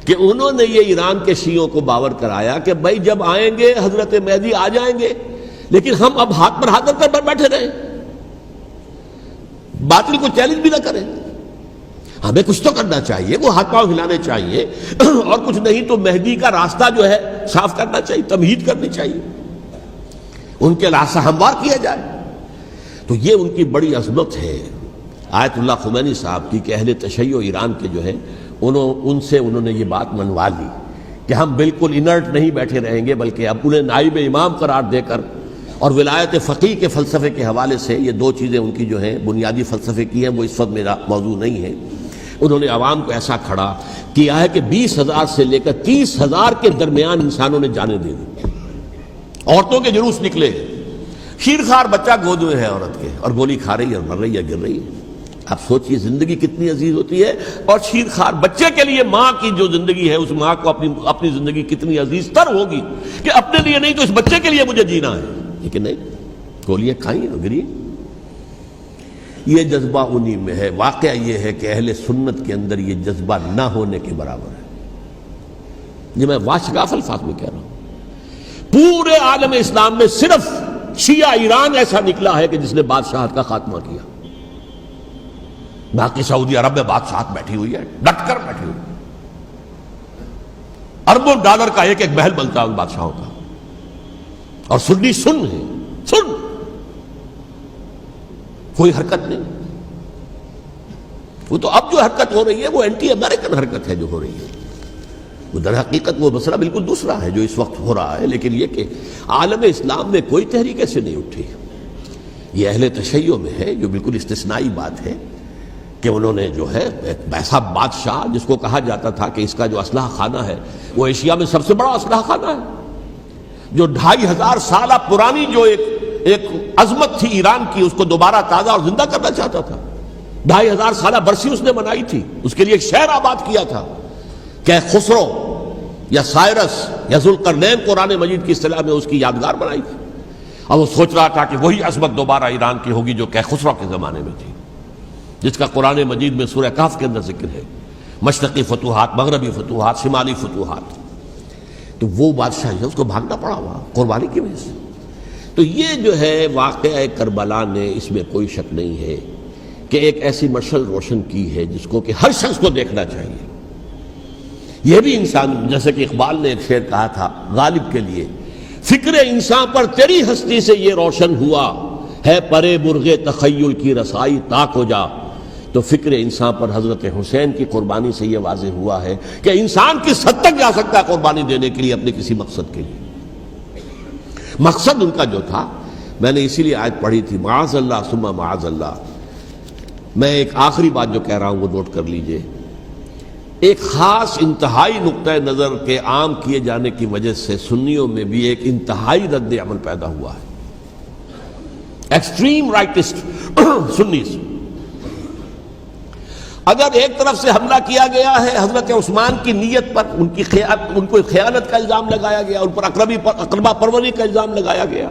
کہ انہوں نے یہ ایران کے شیعوں کو باور کرایا کہ بھائی جب آئیں گے حضرت مہدی آ جائیں گے، لیکن ہم اب ہاتھ پر ہاتھ رکھ کر بیٹھے رہیں، باطل کو چیلنج بھی نہ کریں، ہمیں کچھ تو کرنا چاہیے، وہ ہاتھ پاؤں ہلانے چاہیے، اور کچھ نہیں تو مہدی کا راستہ جو ہے صاف کرنا چاہیے، تمہید کرنی چاہیے، ان کے راستہ ہموار کیا جائے۔ تو یہ ان کی بڑی عظمت ہے آیت اللہ خمینی صاحب کی کہ اہل تشیع ایران کے جو ہے ان سے انہوں نے یہ بات منوا لی کہ ہم بالکل انرٹ نہیں بیٹھے رہیں گے، بلکہ اب انہیں نائب امام قرار دے کر اور ولایت فقیہ کے فلسفے کے حوالے سے یہ دو چیزیں ان کی جو ہیں بنیادی فلسفے کی ہیں، وہ اس وقت میرا موضوع نہیں ہے۔ انہوں نے عوام کو ایسا کھڑا کیا ہے کہ 20,000 سے لے کر 30,000 کے درمیان انسانوں نے جانیں دے دی، عورتوں کے جلوس نکلے، شیرخوار بچہ گود میں ہے عورت کے، اور گولی کھا رہی ہے اور مر رہی ہے، گر رہی ہے۔ آپ سوچئے زندگی کتنی عزیز ہوتی ہے، اور شیرخوار بچے کے لیے ماں کی جو زندگی ہے، اس ماں کو اپنی زندگی کتنی عزیز تر ہوگی کہ اپنے لیے نہیں تو اس بچے کے لیے مجھے جینا ہے، لیکن نہیں، گولیاں کھائیں اور گری۔ یہ جذبہ انہی میں ہے۔ واقعہ یہ ہے کہ اہل سنت کے اندر یہ جذبہ نہ ہونے کے برابر ہے۔ یہ میں واشگاف الفاظ میں کہہ رہا ہوں۔ پورے عالم اسلام میں صرف شیعہ ایران ایسا نکلا ہے کہ جس نے بادشاہت کا خاتمہ کیا، باقی سعودی عرب میں بادشاہت بیٹھی ہوئی ہے، ڈٹ کر بیٹھی ہوئی، اربوں ڈالر کا ایک ایک محل بنتا ہے ان بادشاہوں کا، اور سنی سن ہے، سن، کوئی حرکت نہیں۔ وہ تو اب جو حرکت ہو رہی ہے وہ اینٹی امریکن حرکت ہے جو ہو رہی ہے، وہ در حقیقت وہ مسئلہ بالکل دوسرا ہے جو اس وقت ہو رہا ہے، لیکن یہ کہ عالم اسلام میں کوئی تحریک ایسے نہیں اٹھی۔ یہ اہل تشیع میں ہے، جو بالکل استثنائی بات ہے کہ انہوں نے جو ہے ایک ایسا بادشاہ جس کو کہا جاتا تھا کہ اس کا جو اسلحہ خانہ ہے وہ ایشیا میں سب سے بڑا اسلحہ خانہ ہے، جو 2500 سالہ پرانی جو ایک عظمت تھی ایران کی، اس کو دوبارہ تازہ اور زندہ کرنا چاہتا تھا۔ 2500 سالہ برسی اس نے منائی تھی، اس کے لیے ایک شہر آباد کیا تھا کہ خسرو یا سائرس یا ذوالقرنین قرآن مجید کی اصطلاح میں اس کی یادگار بنائی تھی، اور وہ سوچ رہا تھا کہ وہی عظمت دوبارہ ایران کی ہوگی جو کہ خسرو کے زمانے میں تھی، جس کا قرآن مجید میں سورہ کہف کے اندر ذکر ہے، مشرقی فتوحات، مغربی فتوحات، شمالی فتوحات۔ تو وہ بادشاہ ہے، اس کو بھاگنا پڑا وہاں قربانی کی وجہ سے۔ تو یہ جو ہے واقعہ کربلا نے، اس میں کوئی شک نہیں ہے کہ ایک ایسی مشعل روشن کی ہے جس کو کہ ہر شخص کو دیکھنا چاہیے۔ یہ بھی انسان، جیسے کہ اقبال نے ایک شعر کہا تھا غالب کے لیے، فکر انسان پر تیری ہستی سے یہ روشن ہوا ہے، پرے مرغ تخیل کی رسائی تاک ہو جا۔ تو فکر انسان پر حضرت حسین کی قربانی سے یہ واضح ہوا ہے کہ انسان کس حد تک جا سکتا ہے قربانی دینے کے لیے اپنے کسی مقصد کے لیے۔ مقصد ان کا جو تھا، میں نے اسی لیے آیت پڑھی تھی، معاذ اللہ ثم معاذ اللہ۔ میں ایک آخری بات جو کہہ رہا ہوں وہ نوٹ کر لیجئے۔ ایک خاص انتہائی نقطۂ نظر کے عام کیے جانے کی وجہ سے سنیوں میں بھی ایک انتہائی رد عمل پیدا ہوا ہے، ایکسٹریم رائٹسٹ سنیز۔ اگر ایک طرف سے حملہ کیا گیا ہے حضرت عثمان کی نیت پر، ان کو خیانت کا الزام لگایا گیا، ان پر اقربا پروری کا الزام لگایا گیا،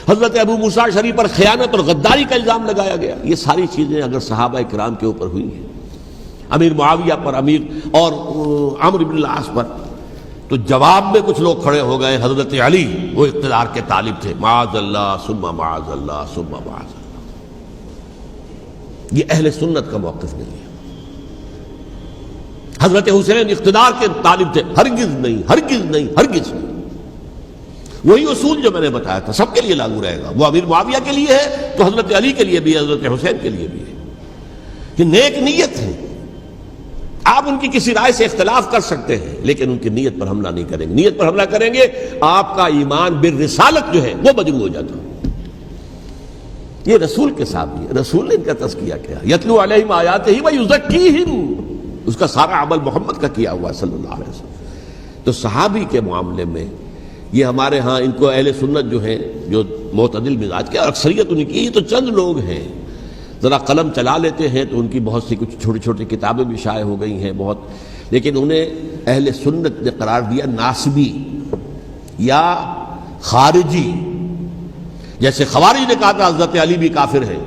حضرت ابو موسیٰ شریف پر خیانت اور غداری کا الزام لگایا گیا، یہ ساری چیزیں اگر صحابہ کرام کے اوپر ہوئی ہیں، امیر معاویہ پر، امیر اور عمرو بن العاص پر، تو جواب میں کچھ لوگ کھڑے ہو گئے۔ حضرت علی وہ اقتدار کے طالب تھے، معاذ اللہ ثم معاذ اللہ ثم معاذ اللہ۔ یہ اہل سنت کا موقف نہیں ہے۔ حضرت حسین اقتدار کے طالب تھے، ہرگز نہیں، ہرگز نہیں، ہرگز نہیں۔ وہی اصول جو میں نے بتایا تھا سب کے لیے لاگو رہے گا، وہ امیر معاویہ کے لیے ہے تو حضرت علی کے لیے بھی ہے، حضرت حسین کے لیے بھی ہے۔ کہ نیک نیت ہے، آپ ان کی کسی رائے سے اختلاف کر سکتے ہیں لیکن ان کی نیت پر حملہ نہیں کریں گے۔ نیت پر حملہ کریں گے آپ کا ایمان بالرسالت جو ہے وہ مجروح ہو جاتا ہے۔ یہ رسول کے ساتھ بھی ہے، رسول نے ان کا تزکیہ کیا، یتلو علیہم آیاتہ ویزکیہم، اس کا سارا عمل محمد کا کیا ہوا ہے صلی اللہ علیہ وسلم۔ تو صحابی کے معاملے میں یہ ہمارے ہاں ان کو اہل سنت جو ہیں، جو معتدل مزاج کے، اکثریت ان کی، یہ تو چند لوگ ہیں، ذرا قلم چلا لیتے ہیں تو ان کی بہت سی کچھ چھوٹی چھوٹی کتابیں بھی شائع ہو گئی ہیں بہت، لیکن انہیں اہل سنت نے قرار دیا ناسبی یا خارجی۔ جیسے خوارج نے کہا تھا حضرت علی بھی کافر ہے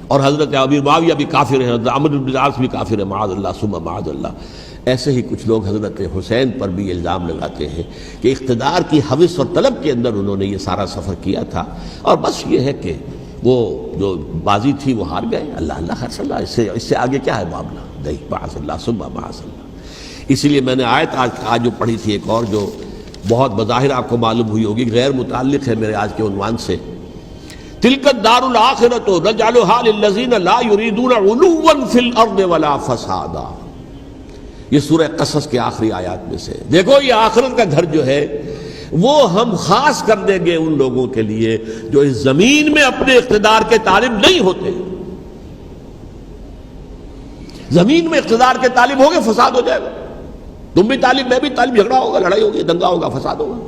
اور حضرت امیر معاویہ بھی کافر ہیں، حضرت عمرو بن العاص بھی کافر ہے، معاذ اللہ ثم معاذ اللہ۔ ایسے ہی کچھ لوگ حضرت حسین پر بھی الزام لگاتے ہیں کہ اقتدار کی ہوس اور طلب کے اندر انہوں نے یہ سارا سفر کیا تھا، اور بس یہ ہے کہ وہ جو بازی تھی وہ ہار گئے۔ اللہ اللہ خیر صلی اللہ، اس سے آگے کیا ہے معاملہ؟ نہیں، معاذ اللہ ثم معاذ اللہ۔ اسی لیے میں نے آیت آج جو پڑھی تھی ایک اور جو بہت بظاہر آپ کو معلوم ہوئی ہوگی، غیر متعلق ہے میرے آج کے عنوان سے، تلک الدار الآخرۃ نجعلھا للذین لا یریدون علوا فی الارض ولا فسادا۔ یہ سورہ قصص کے آخری آیات میں سے۔ دیکھو یہ آخرت کا گھر جو ہے وہ ہم خاص کر دیں گے ان لوگوں کے لیے جو اس زمین میں اپنے اقتدار کے طالب نہیں ہوتے. زمین میں اقتدار کے طالب ہوگے فساد ہو جائے گا. تم بھی طالب میں بھی طالب، جھگڑا ہوگا، لڑائی ہوگی، دنگا ہوگا، فساد ہوگا.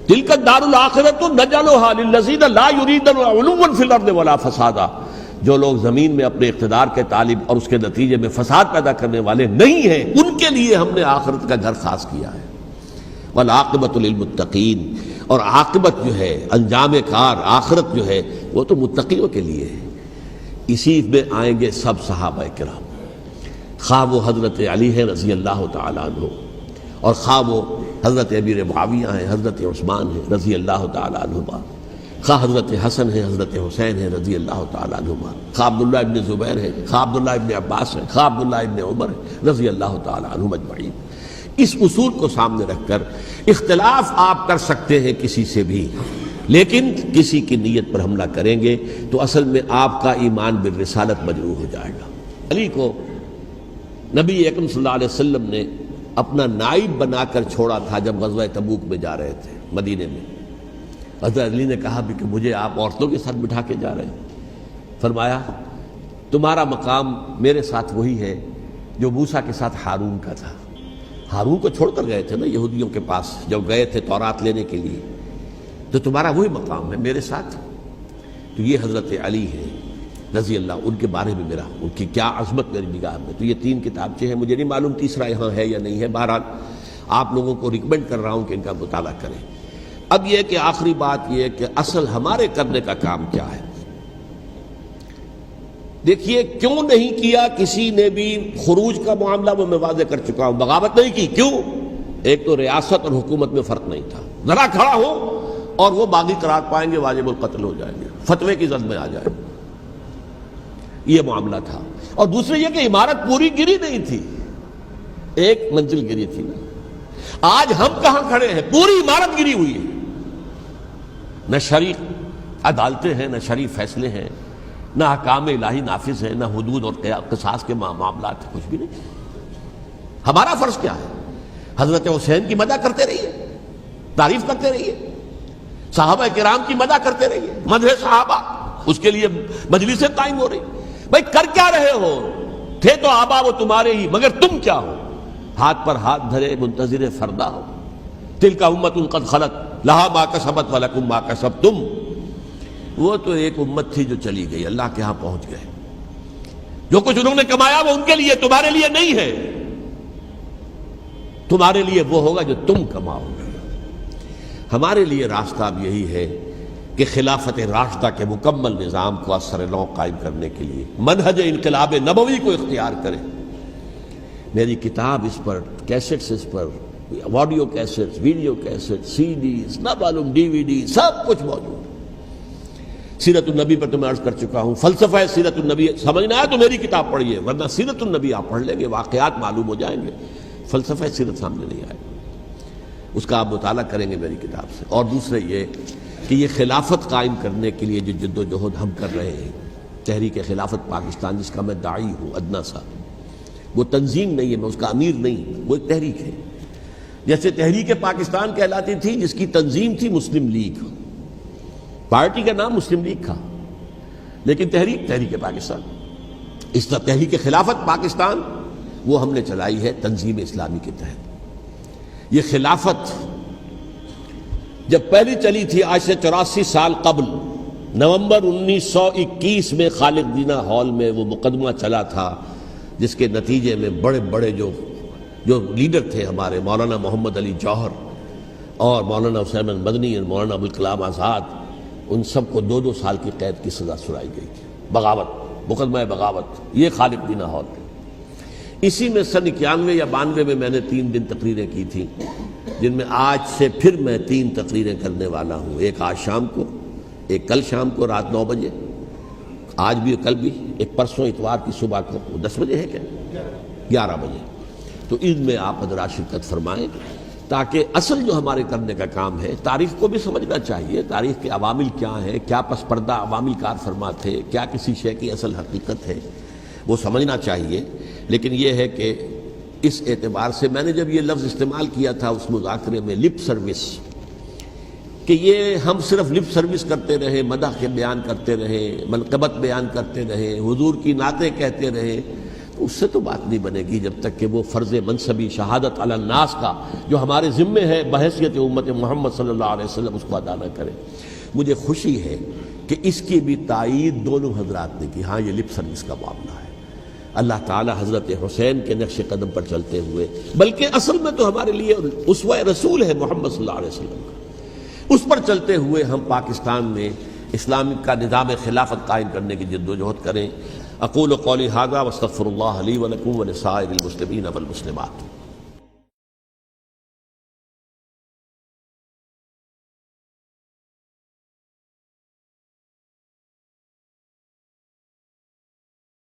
تلک الدار الآخرۃ نجعلها للذین لا یریدون علوا فی الارض ولا فسادا. جو لوگ زمین میں اپنے اقتدار کے طالب اور اس کے نتیجے میں فساد پیدا کرنے والے نہیں ہیں، ان کے لیے ہم نے آخرت کا گھر خاص کیا ہے. والعاقبۃ للمتقین، اور عاقبت جو ہے، انجام کار، آخرت جو ہے وہ تو متقیوں کے لیے ہے. اسی میں آئیں گے سب صحابہ کرام، خواہ وہ حضرت علی ہے رضی اللہ تعالیٰ عنہ، اور خواہ وہ حضرت امیر معاویہ ہیں، حضرت عثمان ہیں رضی اللہ تعالیٰ عنہما، خواہ حضرت حسن ہیں، حضرت حسین ہیں رضی اللہ تعالیٰ عنہما، خواہ عبداللہ ابن زبیر ہیں، خواہ عبداللہ ابن عباس ہیں، خواہ عبداللہ ابن عمر ہیں رضی اللہ تعالیٰ عنہم اجمعین. اس اصول کو سامنے رکھ کر اختلاف آپ کر سکتے ہیں کسی سے بھی، لیکن کسی کی نیت پر حملہ کریں گے تو اصل میں آپ کا ایمان بالرسالت مجروح ہو جائے گا. علی کو نبی اکرم صلی اللہ علیہ وسلم نے اپنا نائب بنا کر چھوڑا تھا جب غزوہ تبوک میں جا رہے تھے مدینے میں. حضرت علی نے کہا بھی کہ مجھے آپ عورتوں کے ساتھ بٹھا کے جا رہے ہیں. فرمایا تمہارا مقام میرے ساتھ وہی ہے جو موسیٰ کے ساتھ ہارون کا تھا. ہارون کو چھوڑ کر گئے تھے نا یہودیوں کے پاس جب گئے تھے تورات لینے کے لیے، تو تمہارا وہی مقام ہے میرے ساتھ. تو یہ حضرت علی ہے رضی اللہ، ان کے بارے میں میرا، ان کی کیا عظمت میری نگاہ میں. تو یہ 3 کتابچے ہیں، مجھے نہیں معلوم تیسرا یہاں ہے یا نہیں ہے. بہرحال آپ لوگوں کو ریکمینڈ کر رہا ہوں کہ ان کا مطالعہ کریں. اب یہ کہ آخری بات یہ کہ اصل ہمارے کرنے کا کام کیا ہے. دیکھیے کیوں نہیں کیا کسی نے بھی خروج کا معاملہ، وہ میں واضح کر چکا ہوں. بغاوت نہیں کی، کیوں؟ ایک تو ریاست اور حکومت میں فرق نہیں تھا. ذرا کھڑا ہو اور وہ باغی قرار پائیں گے، واجب القتل ہو جائیں گے، فتوے کی زد میں آ جائیں گے. یہ معاملہ تھا. اور دوسرے یہ کہ عمارت پوری گری نہیں تھی، ایک منزل گری تھی نا. آج ہم کہاں کھڑے ہیں؟ پوری عمارت گری ہوئی ہے. نہ شرعی عدالتیں ہیں، نہ شرعی فیصلے ہیں، نہ احکام الہی نافذ ہیں، نہ حدود اور قصاص کے معاملات، کچھ بھی نہیں. ہمارا فرض کیا ہے؟ حضرت حسین کی مدح کرتے رہیے، تعریف کرتے رہیے، صحابہ کرام کی مدح کرتے رہیے، مدح صحابہ، اس کے لیے مجلسیں قائم ہو رہی. بھائی کر کیا رہے ہو؟ تھے تو آبا وہ تمہارے ہی، مگر تم کیا ہو؟ ہاتھ پر ہاتھ دھرے منتظر فردا ہو. تلک امت قد خلت لہا ما کسبت ولکم ما کسبتم. وہ تو ایک امت تھی جو چلی گئی، اللہ کے ہاں پہنچ گئے. جو کچھ انہوں نے کمایا وہ ان کے لیے، تمہارے لیے نہیں ہے. تمہارے لیے وہ ہوگا جو تم کماؤ گے. ہمارے لیے راستہ اب یہی ہے کہ خلافت راشدہ کے مکمل نظام کو اثر نو قائم کرنے کے لیے منہج انقلاب نبوی کو اختیار کریں. میری کتاب اس پر، کیسٹس اس پر، آڈیو کیسٹس، ویڈیو کیسٹ، سی ڈیز، نہ معلوم ڈی وی ڈی، سب کچھ موجود. سیرت النبی پر تو میں عرض کر چکا ہوں. فلسفہ سیرت النبی سمجھنا ہے تو میری کتاب پڑھیے، ورنہ سیرت النبی آپ پڑھ لیں گے، واقعات معلوم ہو جائیں گے، فلسفہ سیرت سامنے نہیں آئے. اس کا آپ مطالعہ کریں گے میری کتاب سے. اور دوسرے یہ کہ یہ خلافت قائم کرنے کے لیے جو جد و جہد ہم کر رہے ہیں، تحریک خلافت پاکستان جس کا میں داعی ہوں ادنا سا، وہ تنظیم نہیں ہے، میں اس کا امیر نہیں، وہ ایک تحریک ہے. جیسے تحریک پاکستان کہلاتی تھی جس کی تنظیم تھی مسلم لیگ، پارٹی کا نام مسلم لیگ تھا، لیکن تحریک پاکستان. اس طرح تحریک خلافت پاکستان وہ ہم نے چلائی ہے تنظیم اسلامی کے تحت. یہ خلافت جب پہلی چلی تھی آج سے 84 سال قبل، نومبر 1921 میں خالد دینا ہال میں وہ مقدمہ چلا تھا، جس کے نتیجے میں بڑے بڑے جو لیڈر تھے ہمارے، مولانا محمد علی جوہر اور مولانا حسین مدنی اور مولانا ابوالکلام آزاد، ان سب کو 2 سال کی قید کی سزا سنائی گئی تھی. بغاوت، مقدمہ بغاوت، یہ خالد دینا ہال. اسی میں سن 91 یا 92 میں نے 3 دن تقریریں کی تھیں، جن میں آج سے پھر میں 3 تقریریں کرنے والا ہوں. ایک آج شام کو، ایک کل شام کو رات 9 بجے، آج بھی کل بھی، ایک پرسوں اتوار کی صبح کو 10 بجے ہے کیا 11 بجے. تو ان میں آپ حضرات شرکت فرمائیں تاکہ اصل جو ہمارے کرنے کا کام ہے، تاریخ کو بھی سمجھنا چاہیے. تاریخ کے عوامل کیا ہیں، کیا پس پردہ عوامل کار فرما تھے، کیا کسی شے کی اصل حقیقت ہے، وہ سمجھنا چاہیے. لیکن یہ ہے کہ اس اعتبار سے میں نے جب یہ لفظ استعمال کیا تھا اس مذاکرے میں لپ سروس، کہ یہ ہم صرف لپ سروس کرتے رہے، مدح کے بیان کرتے رہے، منقبت بیان کرتے رہے، حضور کی نعتیں کہتے رہے، تو اس سے تو بات نہیں بنے گی جب تک کہ وہ فرض منصبی شہادت علی الناس کا جو ہمارے ذمے ہے بحیثیت امت محمد صلی اللہ علیہ وسلم اس کو ادا نہ کرے۔ مجھے خوشی ہے کہ اس کی بھی تائید دونوں حضرات نے کی، ہاں یہ لپ سروس کا معاملہ ہے۔ اللہ تعالی حضرت حسین کے نقش قدم پر چلتے ہوئے، بلکہ اصل میں تو ہمارے لیے اسوہ رسول ہے محمد صلی اللہ علیہ وسلم کا، اس پر چلتے ہوئے ہم پاکستان میں اسلام کا نظام خلافت قائم کرنے کی جد و جہد کریں۔ اقول قولی ھذا واستغفر اللہ لی ولکم ولسائر المسلمین والمسلمات۔